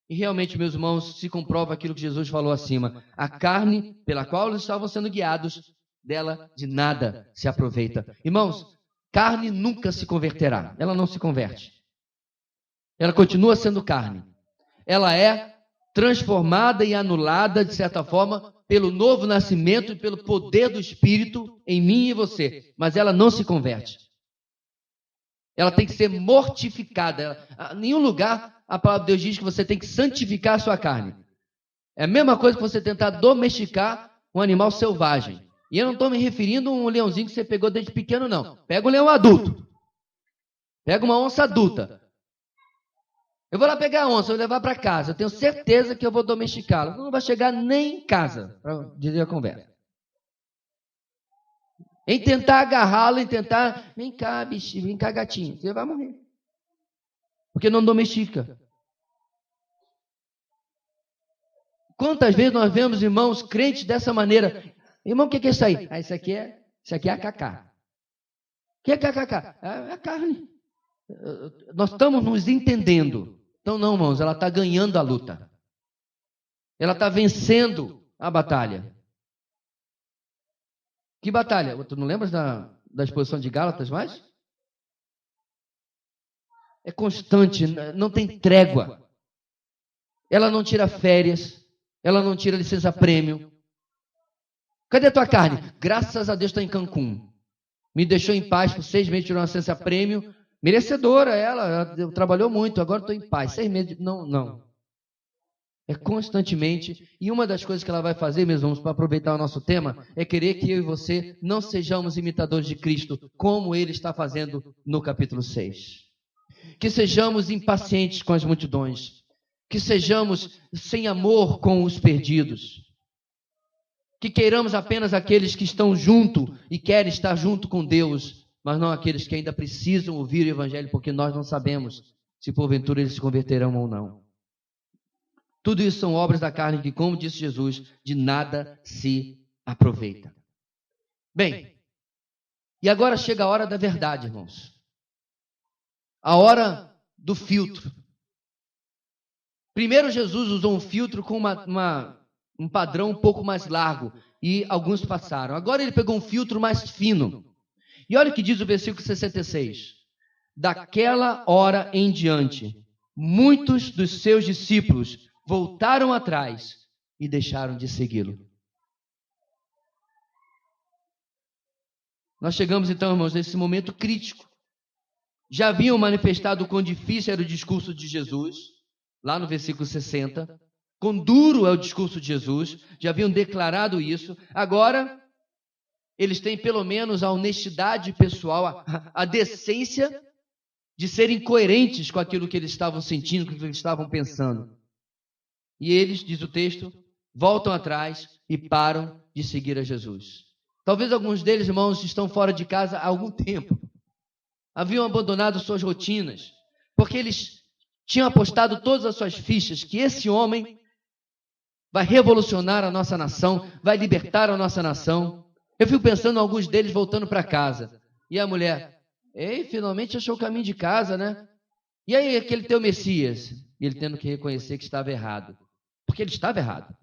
E realmente, meus irmãos, se comprova aquilo que Jesus falou acima. A carne pela qual eles estavam sendo guiados, dela de nada se aproveita. Irmãos, carne nunca se converterá. Ela não se converte. Ela continua sendo carne. Ela é transformada e anulada, de certa forma, pelo novo nascimento e pelo poder do Espírito em mim e você. Mas ela não se converte. Ela tem que ser mortificada. Em nenhum lugar a palavra de Deus diz que você tem que santificar a sua carne. É a mesma coisa que você tentar domesticar um animal selvagem. E eu não estou me referindo a um leãozinho que você pegou desde pequeno, não. Pega um leão adulto. Pega uma onça adulta. Eu vou lá pegar a onça, vou levar para casa. Eu tenho certeza que eu vou domesticá-la. Não vai chegar nem em casa, para dizer a conversa. Em tentar agarrá-lo, em tentar, vem cá, bichinho, vem cá, gatinho, você vai morrer. Porque não domestica. Quantas vezes nós vemos irmãos crentes dessa maneira? Irmão, o que é isso aí? Isso aqui é a cacá. O que é cacá? É a carne. Nós estamos nos entendendo. Então não, irmãos, ela está ganhando a luta. Ela está vencendo a batalha. Que batalha? Tu não lembras da exposição de Gálatas mais? É constante, não tem trégua. Ela não tira férias, ela não tira licença-prêmio. Cadê a tua carne? Graças a Deus está em Cancún. Me deixou em paz por 6 meses, tirou uma licença-prêmio. Merecedora ela trabalhou muito, agora estou em paz. 6 meses, não. É constantemente, e uma das coisas que ela vai fazer, meus irmãos, para aproveitar o nosso tema, é querer que eu e você não sejamos imitadores de Cristo, como ele está fazendo no capítulo 6. Que sejamos impacientes com as multidões, que sejamos sem amor com os perdidos, que queiramos apenas aqueles que estão junto e querem estar junto com Deus, mas não aqueles que ainda precisam ouvir o Evangelho, porque nós não sabemos se porventura eles se converterão ou não. Tudo isso são obras da carne que, como disse Jesus, de nada se aproveita. Bem, e agora chega a hora da verdade, irmãos. A hora do filtro. Primeiro Jesus usou um filtro com um padrão um pouco mais largo, e alguns passaram. Agora ele pegou um filtro mais fino. E olha o que diz o versículo 66. Daquela hora em diante, muitos dos seus discípulos voltaram atrás e deixaram de segui-lo. Nós chegamos então, irmãos, nesse momento crítico. Já haviam manifestado o quão difícil era o discurso de Jesus, lá no versículo 60. Quão duro é o discurso de Jesus, já haviam declarado isso. Agora, eles têm pelo menos a honestidade pessoal, a decência de serem coerentes com aquilo que eles estavam sentindo, com aquilo que eles estavam pensando. E eles, diz o texto, voltam atrás e param de seguir a Jesus. Talvez alguns deles, irmãos, estão fora de casa há algum tempo. Haviam abandonado suas rotinas, porque eles tinham apostado todas as suas fichas que esse homem vai revolucionar a nossa nação, vai libertar a nossa nação. Eu fico pensando em alguns deles voltando para casa. E a mulher, ei, finalmente achou o caminho de casa, né? E aí aquele teu Messias? E ele tendo que reconhecer que estava errado. Porque ele estava errado.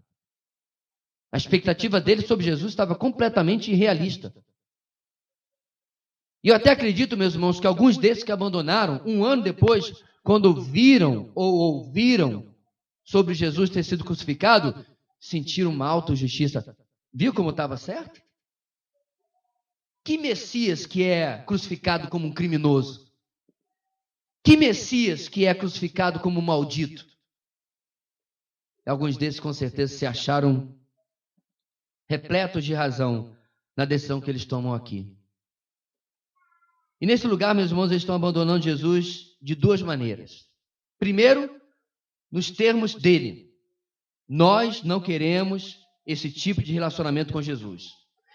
A expectativa dele sobre Jesus estava completamente irrealista. E eu até acredito, meus irmãos, que alguns desses que abandonaram, um ano depois, quando viram ou ouviram sobre Jesus ter sido crucificado, sentiram uma autojustiça. Viu como estava certo? Que Messias que é crucificado como um criminoso? Que Messias que é crucificado como um maldito? Alguns desses com certeza se acharam repletos de razão na decisão que eles tomam aqui. E nesse lugar, meus irmãos, eles estão abandonando Jesus de duas maneiras. Primeiro, nos termos dele. Nós não queremos esse tipo de relacionamento com Jesus.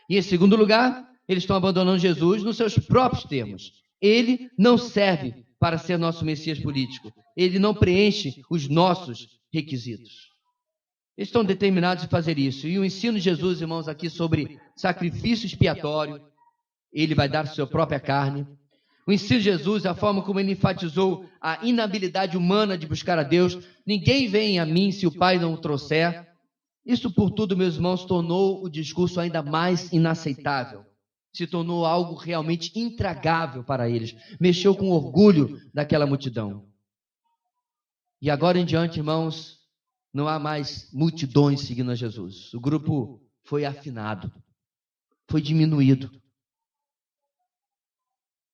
E em segundo lugar, eles estão abandonando Jesus nos seus próprios termos. Ele não serve para ser nosso Messias político. Ele não preenche os nossos requisitos. Eles estão determinados em fazer isso. E o ensino de Jesus, irmãos, aqui sobre sacrifício expiatório, ele vai dar sua própria carne. O ensino de Jesus, a forma como ele enfatizou a inabilidade humana de buscar a Deus. Ninguém vem a mim se o Pai não o trouxer. Isso, por tudo, meus irmãos, tornou o discurso ainda mais inaceitável. Se tornou algo realmente intragável para eles. Mexeu com o orgulho daquela multidão. E agora em diante, irmãos, não há mais multidões seguindo a Jesus. O grupo foi afinado, foi diminuído.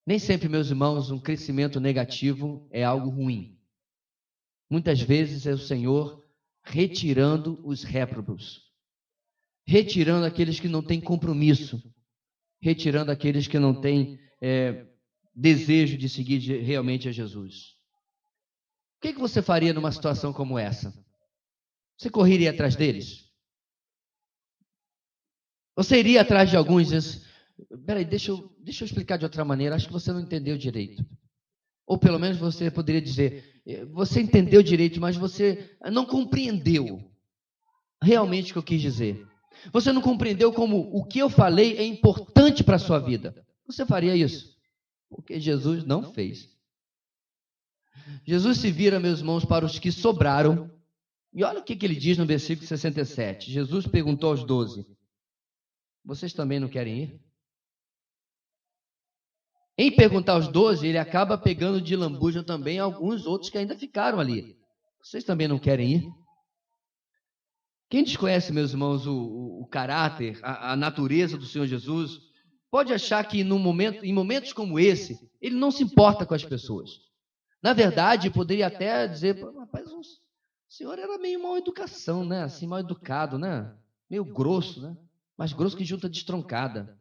Nem sempre, meus irmãos, um crescimento negativo é algo ruim. Muitas vezes é o Senhor retirando os réprobos, retirando aqueles que não têm compromisso, retirando aqueles que não têm desejo de seguir realmente a Jesus. O que você faria numa situação como essa? Você correria atrás deles? Você iria atrás de alguns e diz, peraí, deixa eu explicar de outra maneira, acho que você não entendeu direito. Ou pelo menos você poderia dizer, você entendeu direito, mas você não compreendeu realmente o que eu quis dizer. Você não compreendeu como o que eu falei é importante para a sua vida. Você faria isso? Porque Jesus não fez. Jesus se vira, meus irmãos, para os que sobraram. E olha o que ele diz no versículo 67. Jesus perguntou aos 12, vocês também não querem ir? Em perguntar aos 12, ele acaba pegando de lambuja também alguns outros que ainda ficaram ali. Vocês também não querem ir? Quem desconhece, meus irmãos, o caráter, a natureza do Senhor Jesus, pode achar que em momentos como esse, ele não se importa com as pessoas. Na verdade, poderia até dizer, rapaz, o senhor era meio mal educação, né? Assim, mal educado, né? Meio grosso, né? Mais grosso que junta destroncada.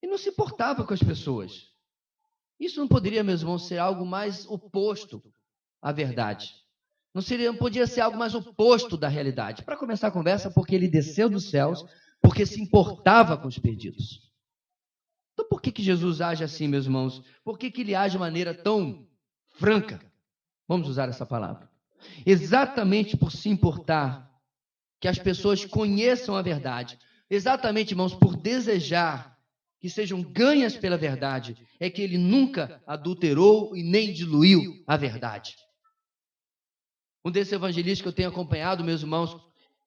E não se importava com as pessoas. Isso não poderia, meus irmãos, ser algo mais oposto à verdade. Não podia ser algo mais oposto da realidade. Para começar a conversa, porque ele desceu dos céus, porque se importava com os perdidos. Então por que Jesus age assim, meus irmãos? Por que ele age de maneira tão franca? Vamos usar essa palavra. Exatamente por se importar que as pessoas conheçam a verdade. Exatamente, irmãos, por desejar que sejam ganhas pela verdade, é que ele nunca adulterou e nem diluiu a verdade. Um desses evangelistas que eu tenho acompanhado, meus irmãos,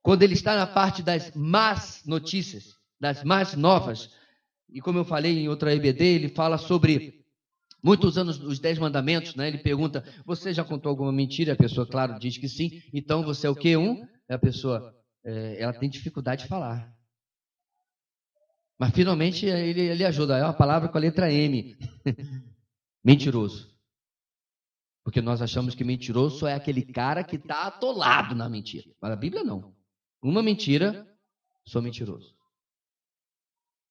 quando ele está na parte das más notícias, das más novas, e como eu falei em outra EBD, ele fala sobre muitos anos os 10 mandamentos, né? Ele pergunta, você já contou alguma mentira? A pessoa, claro, diz que sim. Então você é o quê? A pessoa, ela tem dificuldade de falar. Mas finalmente ele ajuda. É uma palavra com a letra M. Mentiroso. Porque nós achamos que mentiroso só é aquele cara que está atolado na mentira. Mas a Bíblia não. Uma mentira, sou mentiroso.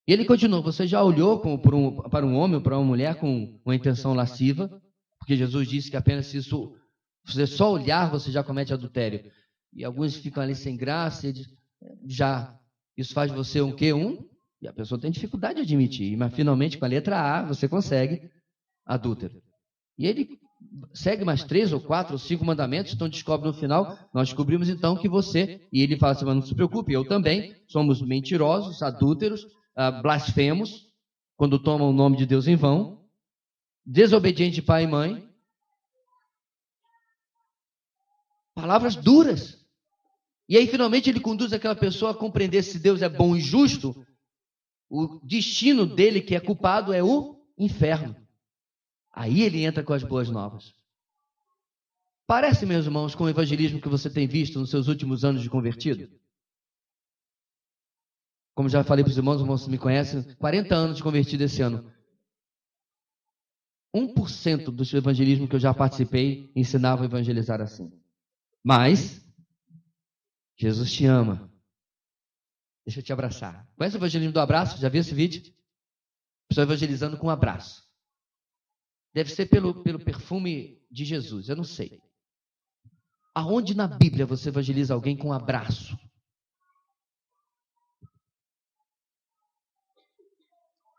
E ele continua, você já olhou para um homem ou para uma mulher com uma intenção lasciva? Porque Jesus disse que apenas se isso, você só olhar, você já comete adultério. E alguns ficam ali sem graça, e já, isso faz você um quê? E a pessoa tem dificuldade de admitir, mas finalmente com a letra A você consegue adúltero. E ele segue mais 3 ou 4 ou 5 mandamentos, então descobre no final, nós descobrimos então que você, e ele fala assim, mas não se preocupe, eu também, somos mentirosos, adúlteros, blasfemos, quando tomam o nome de Deus em vão, desobediente de pai e mãe, palavras duras. E aí finalmente ele conduz aquela pessoa a compreender se Deus é bom e justo, o destino dele que é culpado é o inferno. Aí ele entra com as boas novas. Parece, meus irmãos, com o evangelismo que você tem visto nos seus últimos anos de convertido? Como já falei para os irmãos me conhecem, 40 anos de convertido esse ano. 1% do evangelismo que eu já participei ensinava a evangelizar assim. Mas, Jesus te ama. Deixa eu te abraçar. Conhece o evangelismo do abraço? Já viu esse vídeo? Pessoa evangelizando com um abraço. Deve ser pelo perfume de Jesus, eu não sei. Aonde na Bíblia você evangeliza alguém com um abraço?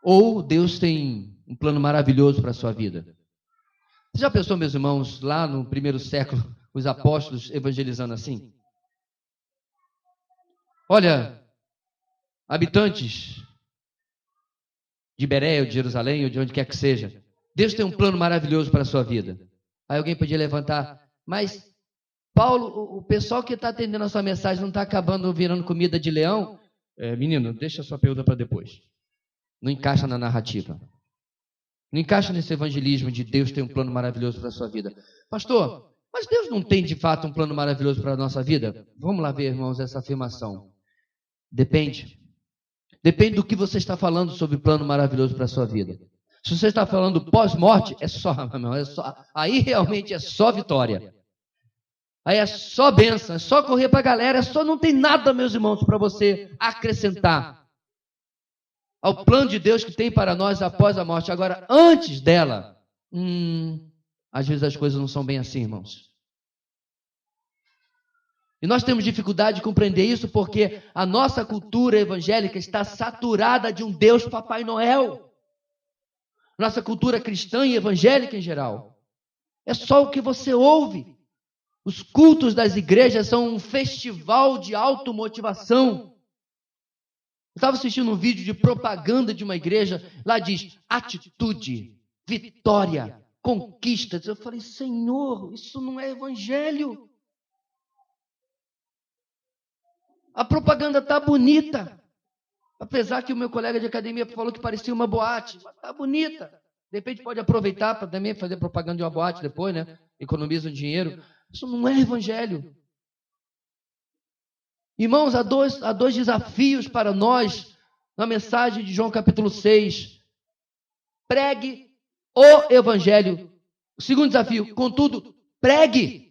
Ou Deus tem um plano maravilhoso para a sua vida? Você já pensou, meus irmãos, lá no primeiro século, os apóstolos evangelizando assim? Olha, habitantes de Bereia, ou de Jerusalém, ou de onde quer que seja, Deus tem um plano maravilhoso para a sua vida. Aí alguém podia levantar, mas Paulo, o pessoal que está atendendo a sua mensagem não está acabando virando comida de leão? Menino, deixa a sua pergunta para depois. Não encaixa na narrativa. Não encaixa nesse evangelismo de Deus tem um plano maravilhoso para a sua vida. Pastor, mas Deus não tem de fato um plano maravilhoso para a nossa vida? Vamos lá ver, irmãos, essa afirmação. Depende. Depende do que você está falando sobre o plano maravilhoso para a sua vida. Se você está falando pós-morte, é só. Aí realmente é só vitória. Aí é só bênção, é só correr para a galera, não tem nada, meus irmãos, para você acrescentar ao plano de Deus que tem para nós após a morte. Agora, antes dela, às vezes as coisas não são bem assim, irmãos. E nós temos dificuldade de compreender isso porque a nossa cultura evangélica está saturada de um Deus Papai Noel. Nossa cultura cristã e evangélica em geral. É só o que você ouve. Os cultos das igrejas são um festival de automotivação. Eu estava assistindo um vídeo de propaganda de uma igreja, lá diz, atitude, vitória, conquista. Eu falei, Senhor, isso não é evangelho. A propaganda está bonita. Apesar que o meu colega de academia falou que parecia uma boate, mas está bonita. De repente pode aproveitar para também fazer propaganda de uma boate depois, né? Economiza um dinheiro. Isso não é evangelho. Irmãos, há dois desafios para nós na mensagem de João capítulo 6. Pregue o evangelho. O segundo desafio, contudo, pregue.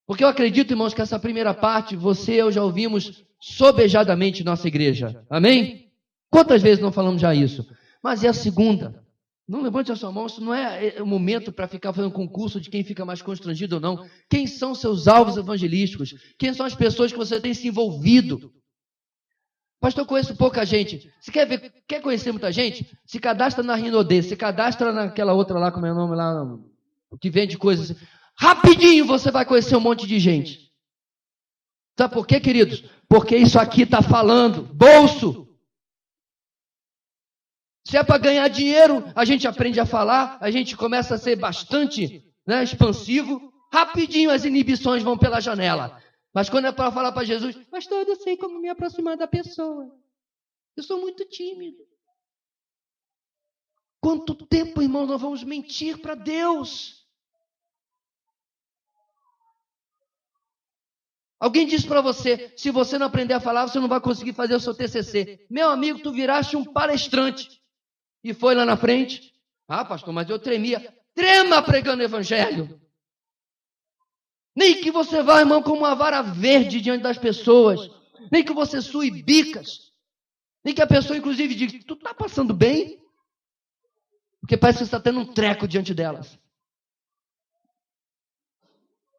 Porque eu acredito, irmãos, que essa primeira parte, você e eu já ouvimos sobejadamente em nossa igreja. Amém? Quantas vezes não falamos já isso? Mas e a segunda? Não levante a sua mão, isso não é o momento para ficar fazendo concurso de quem fica mais constrangido ou não. Quem são seus alvos evangelísticos? Quem são as pessoas que você tem se envolvido? Pastor, eu conheço pouca gente. Você quer conhecer muita gente? Se cadastra na Rinodê, se cadastra naquela outra lá, como é o nome lá, que vende coisas. Rapidinho você vai conhecer um monte de gente. Sabe por quê, queridos? Porque isso aqui está falando. Bolso. Se é para ganhar dinheiro, a gente aprende a falar, a gente começa a ser bastante expansivo. Rapidinho as inibições vão pela janela. Mas quando é para falar para Jesus, pastor, eu não sei como me aproximar da pessoa. Eu sou muito tímido. Quanto tempo, irmão, nós vamos mentir para Deus? Alguém disse para você, se você não aprender a falar, você não vai conseguir fazer o seu TCC. Meu amigo, tu viraste um palestrante. E foi lá na frente. Ah, pastor, mas eu tremia. Trema pregando o evangelho. Nem que você vá, irmão, como uma vara verde diante das pessoas. Nem que você sue bicas. Nem que a pessoa, inclusive, diga, tu está passando bem? Porque parece que você está tendo um treco diante delas.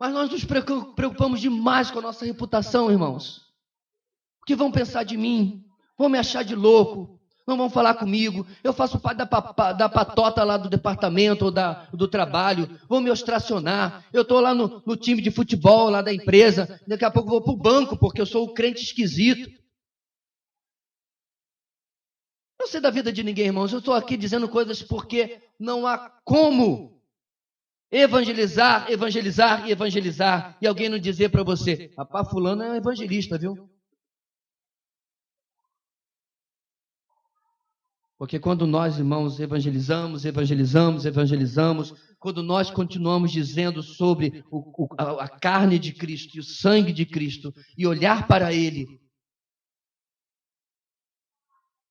Mas nós nos preocupamos demais com a nossa reputação, irmãos. O que vão pensar de mim? Vão me achar de louco? Não vão falar comigo, eu faço parte da patota lá do departamento ou do trabalho, vão me ostracionar, eu estou lá no time de futebol lá da empresa, daqui a pouco vou para o banco porque eu sou o crente esquisito. Não sei da vida de ninguém, irmãos, eu estou aqui dizendo coisas porque não há como evangelizar, e alguém não dizer para você, rapaz, fulano é um evangelista, viu? Porque quando nós, irmãos, evangelizamos, quando nós continuamos dizendo sobre a carne de Cristo e o sangue de Cristo e olhar para Ele,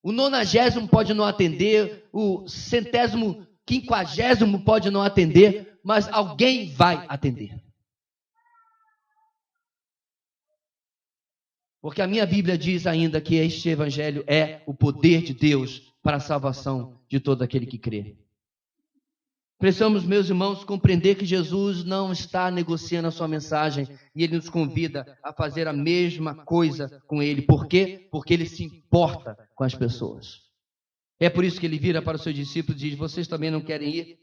o 90º pode não atender, o 150º pode não atender, mas alguém vai atender. Porque a minha Bíblia diz ainda que este evangelho é o poder de Deus para a salvação de todo aquele que crê. Precisamos, meus irmãos, compreender que Jesus não está negociando a sua mensagem e Ele nos convida a fazer a mesma coisa com Ele. Por quê? Porque Ele se importa com as pessoas. É por isso que Ele vira para os seus discípulos e diz, vocês também não querem ir?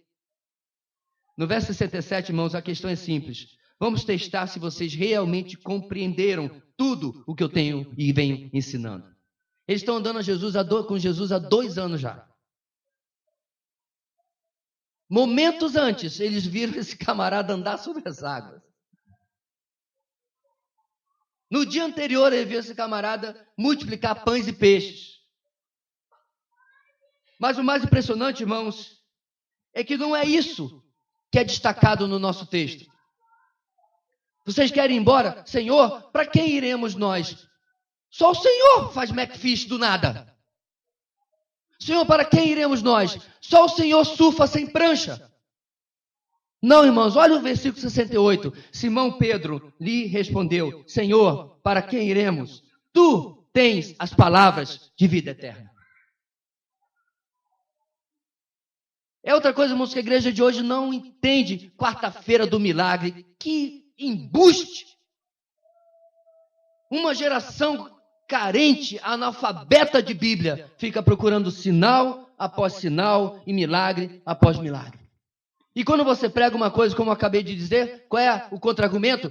No verso 67, irmãos, a questão é simples. Vamos testar se vocês realmente compreenderam tudo o que eu tenho e venho ensinando. Eles estão andando com Jesus há 2 anos já. Momentos antes, eles viram esse camarada andar sobre as águas. No dia anterior, ele viu esse camarada multiplicar pães e peixes. Mas o mais impressionante, irmãos, é que não é isso que é destacado no nosso texto. Vocês querem ir embora? Senhor, para quem iremos nós? Só o Senhor faz McFish do nada. Senhor, para quem iremos nós? Só o Senhor surfa sem prancha. Não, irmãos, olha o versículo 68. Simão Pedro lhe respondeu, Senhor, para quem iremos? Tu tens as palavras de vida eterna. É outra coisa, irmãos, que a igreja de hoje não entende. Quarta-feira do milagre. Que embuste! Uma geração carente, analfabeta de Bíblia, fica procurando sinal após sinal e milagre após milagre. E quando você prega uma coisa, como eu acabei de dizer, qual é o contra-argumento?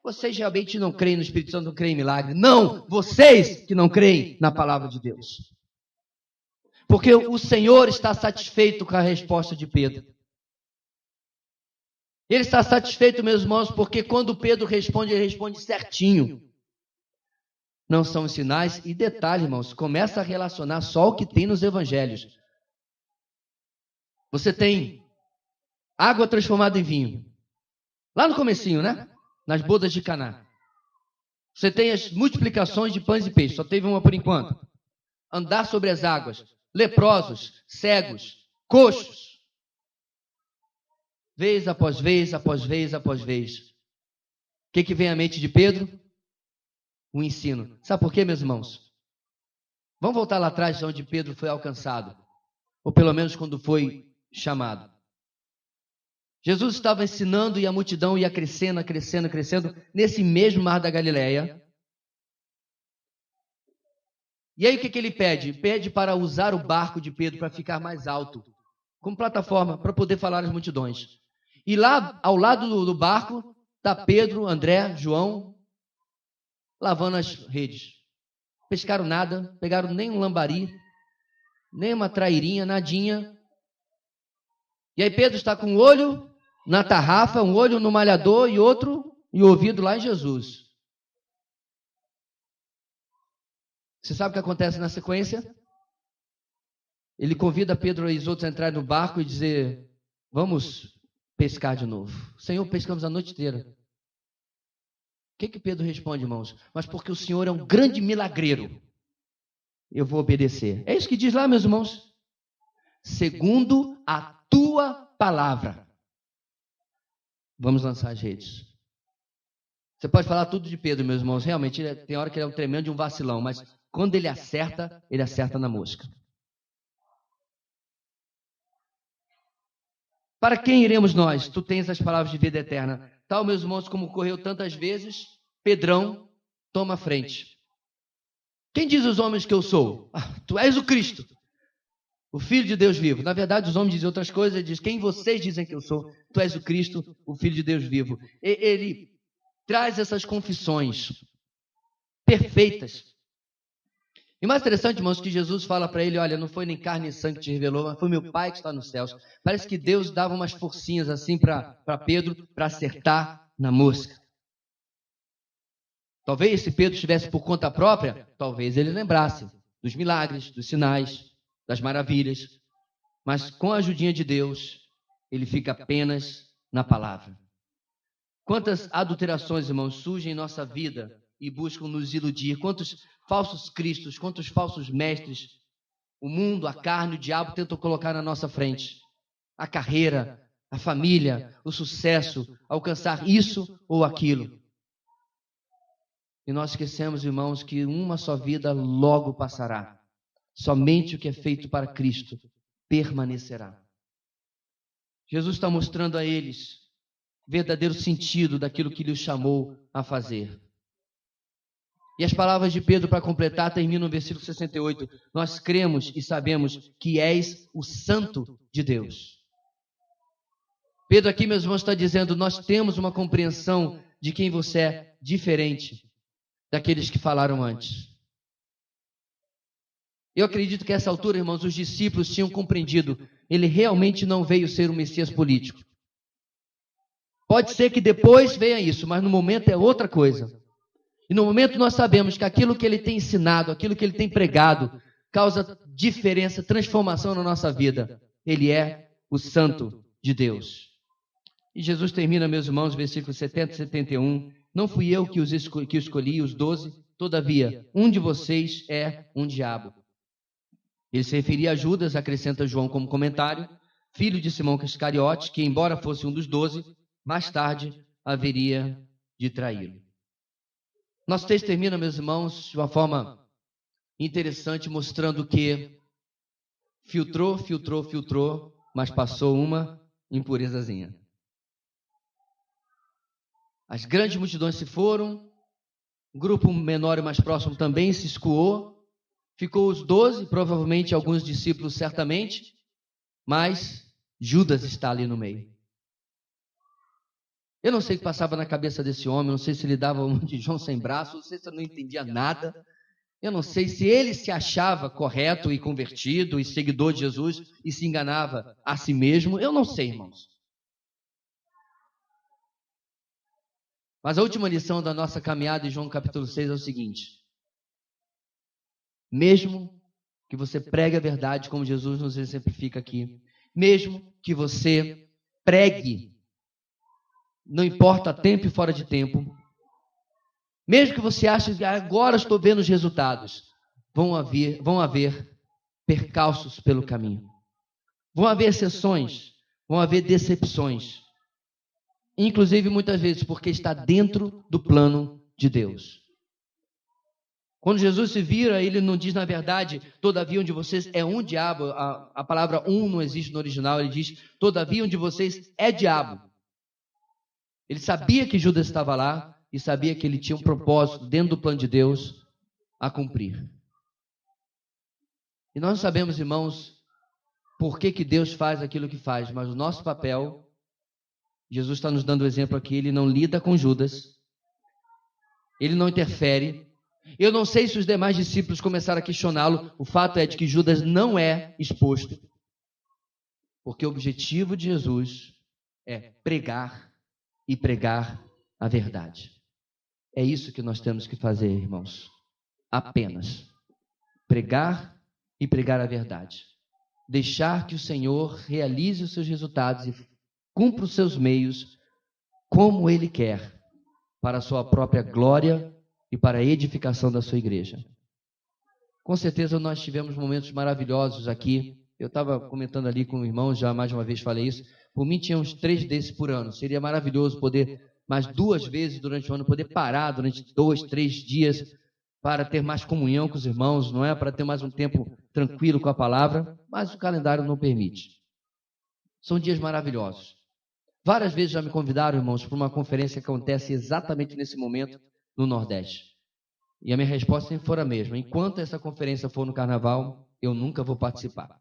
Vocês realmente não creem no Espírito Santo, não creem em milagre. Não, vocês que não creem na palavra de Deus. Porque o Senhor está satisfeito com a resposta de Pedro. Ele está satisfeito, meus irmãos, porque quando Pedro responde, ele responde certinho. Não são os sinais. E detalhe, irmãos, começa a relacionar só o que tem nos evangelhos. Você tem água transformada em vinho. Lá no comecinho, né? Nas bodas de Caná. Você tem as multiplicações de pães e peixes. Só teve uma por enquanto. Andar sobre as águas. Leprosos, cegos, coxos. Vez após vez, após vez, após vez. O que vem à mente de Pedro? O ensino. Sabe por quê, meus irmãos? Vamos voltar lá atrás, onde Pedro foi alcançado. Ou pelo menos quando foi chamado. Jesus estava ensinando e a multidão ia crescendo, crescendo, crescendo nesse mesmo mar da Galileia. E aí o que ele pede? Pede para usar o barco de Pedro para ficar mais alto, como plataforma para poder falar às multidões. E lá ao lado do barco está Pedro, André, João, lavando as redes. Pescaram nada, pegaram nem um lambari, nem uma trairinha, nadinha. E aí Pedro está com um olho na tarrafa, um olho no malhador e outro e o ouvido lá em Jesus. Você sabe o que acontece na sequência? Ele convida Pedro e os outros a entrarem no barco e dizer: vamos pescar de novo. Senhor, pescamos a noite inteira. O que Pedro responde, irmãos? Mas porque o Senhor é um grande milagreiro, eu vou obedecer. É isso que diz lá, meus irmãos. Segundo a tua palavra. Vamos lançar as redes. Você pode falar tudo de Pedro, meus irmãos. Realmente, tem hora que ele é um tremendo de um vacilão, mas quando ele acerta na mosca. Para quem iremos nós? Tu tens as palavras de vida eterna. Tal, meus irmãos, como ocorreu tantas vezes, Pedrão toma a frente. Quem diz os homens que eu sou? Tu és o Cristo, o Filho de Deus vivo. Na verdade, os homens dizem outras coisas. Ele diz: quem vocês dizem que eu sou? Tu és o Cristo, o Filho de Deus vivo. Ele traz essas confissões perfeitas. E mais interessante, irmãos, que Jesus fala para ele: olha, não foi nem carne e sangue que te revelou, mas foi meu Pai que está nos céus. Parece que Deus dava umas forcinhas assim para Pedro, para acertar na mosca. Talvez se Pedro estivesse por conta própria, talvez ele lembrasse dos milagres, dos sinais, das maravilhas. Mas com a ajudinha de Deus, ele fica apenas na palavra. Quantas adulterações, irmãos, surgem em nossa vida e buscam nos iludir? Quantos falsos cristos, quantos falsos mestres o mundo, a carne, o diabo tentam colocar na nossa frente? A carreira, a família, o sucesso, alcançar isso ou aquilo. E nós esquecemos, irmãos, que uma só vida logo passará. Somente o que é feito para Cristo permanecerá. Jesus está mostrando a eles o verdadeiro sentido daquilo que Ele os chamou a fazer. E as palavras de Pedro, para completar, terminam no versículo 68. Nós cremos e sabemos que és o Santo de Deus. Pedro aqui, meus irmãos, está dizendo: nós temos uma compreensão de quem você é diferente daqueles que falaram antes. Eu acredito que a essa altura, irmãos, os discípulos tinham compreendido: ele realmente não veio ser um Messias político. Pode ser que depois venha isso, mas no momento é outra coisa. E no momento nós sabemos que aquilo que ele tem ensinado, aquilo que ele tem pregado, causa diferença, transformação na nossa vida. Ele é o Santo de Deus. E Jesus termina, meus irmãos, versículos 70 e 71. Não fui eu que escolhi os 12, todavia, um de vocês é um diabo. Ele se referia a Judas, acrescenta João como comentário, filho de Simão Iscariote, que embora fosse um dos 12, mais tarde haveria de traí-lo. Nosso texto termina, meus irmãos, de uma forma interessante, mostrando que filtrou, mas passou uma impurezazinha. As grandes multidões se foram, o grupo menor e mais próximo também se escoou, ficou os 12, provavelmente alguns discípulos certamente, mas Judas está ali no meio. Eu não sei o que passava na cabeça desse homem, não sei se ele dava um de João sem braço, não sei se eu não entendia nada, eu não sei se ele se achava correto e convertido e seguidor de Jesus e se enganava a si mesmo, eu não sei, irmãos. Mas a última lição da nossa caminhada em João capítulo 6 é o seguinte: mesmo que você pregue a verdade, como Jesus nos exemplifica aqui, mesmo que você pregue, não importa tempo e fora de tempo, mesmo que você ache que agora estou vendo os resultados, vão haver percalços pelo caminho, vão haver exceções, vão haver decepções, inclusive muitas vezes porque está dentro do plano de Deus. Quando Jesus se vira, ele não diz, na verdade, todavia um de vocês é um diabo. A palavra um não existe no original, ele diz, todavia um de vocês é diabo. Ele sabia que Judas estava lá e sabia que ele tinha um propósito dentro do plano de Deus a cumprir. E nós não sabemos, irmãos, por que Deus faz aquilo que faz, mas o nosso papel, Jesus está nos dando o exemplo aqui, ele não lida com Judas, ele não interfere. Eu não sei se os demais discípulos começaram a questioná-lo, o fato é de que Judas não é exposto, porque o objetivo de Jesus é pregar e pregar a verdade. É isso que nós temos que fazer, irmãos. Apenas pregar e pregar a verdade. Deixar que o Senhor realize os seus resultados e cumpra os seus meios como Ele quer, para a sua própria glória e para a edificação da sua igreja. Com certeza nós tivemos momentos maravilhosos aqui. Eu estava comentando ali com o irmão, já mais uma vez falei isso. Por mim tinha uns 3 desses por ano. Seria maravilhoso poder, mais 2 vezes durante o ano, poder parar durante 2, 3 dias para ter mais comunhão com os irmãos, não é? Para ter mais um tempo tranquilo com a palavra, mas o calendário não permite. São dias maravilhosos. Várias vezes já me convidaram, irmãos, para uma conferência que acontece exatamente nesse momento no Nordeste. E a minha resposta sempre foi a mesma. Enquanto essa conferência for no Carnaval, eu nunca vou participar.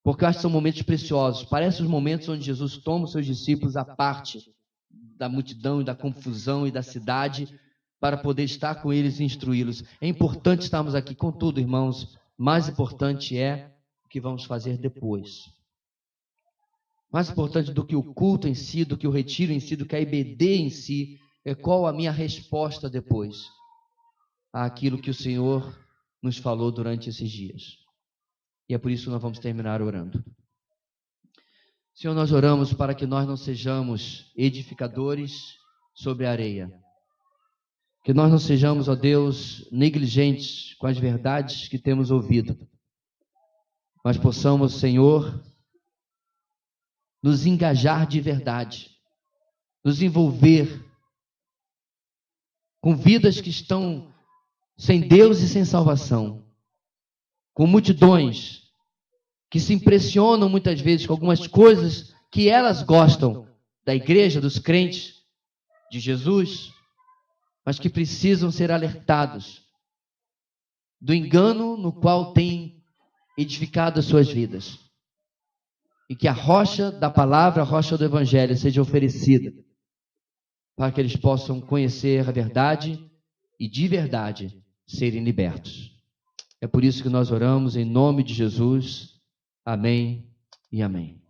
Porque eu acho que são momentos preciosos. Parecem os momentos onde Jesus toma os seus discípulos à parte da multidão e da confusão e da cidade para poder estar com eles e instruí-los. É importante estarmos aqui. Contudo, irmãos, mais importante é o que vamos fazer depois. Mais importante do que o culto em si, do que o retiro em si, do que a IBD em si, é qual a minha resposta depois àquilo que o Senhor nos falou durante esses dias. E é por isso que nós vamos terminar orando. Senhor, nós oramos para que nós não sejamos edificadores sobre a areia. Que nós não sejamos, ó Deus, negligentes com as verdades que temos ouvido. Mas possamos, Senhor, nos engajar de verdade, nos envolver com vidas que estão sem Deus e sem salvação, com multidões que se impressionam muitas vezes com algumas coisas que elas gostam da igreja, dos crentes, de Jesus, mas que precisam ser alertados do engano no qual têm edificado as suas vidas. E que a rocha da palavra, a rocha do evangelho seja oferecida para que eles possam conhecer a verdade e de verdade serem libertos. É por isso que nós oramos em nome de Jesus. Amém e amém.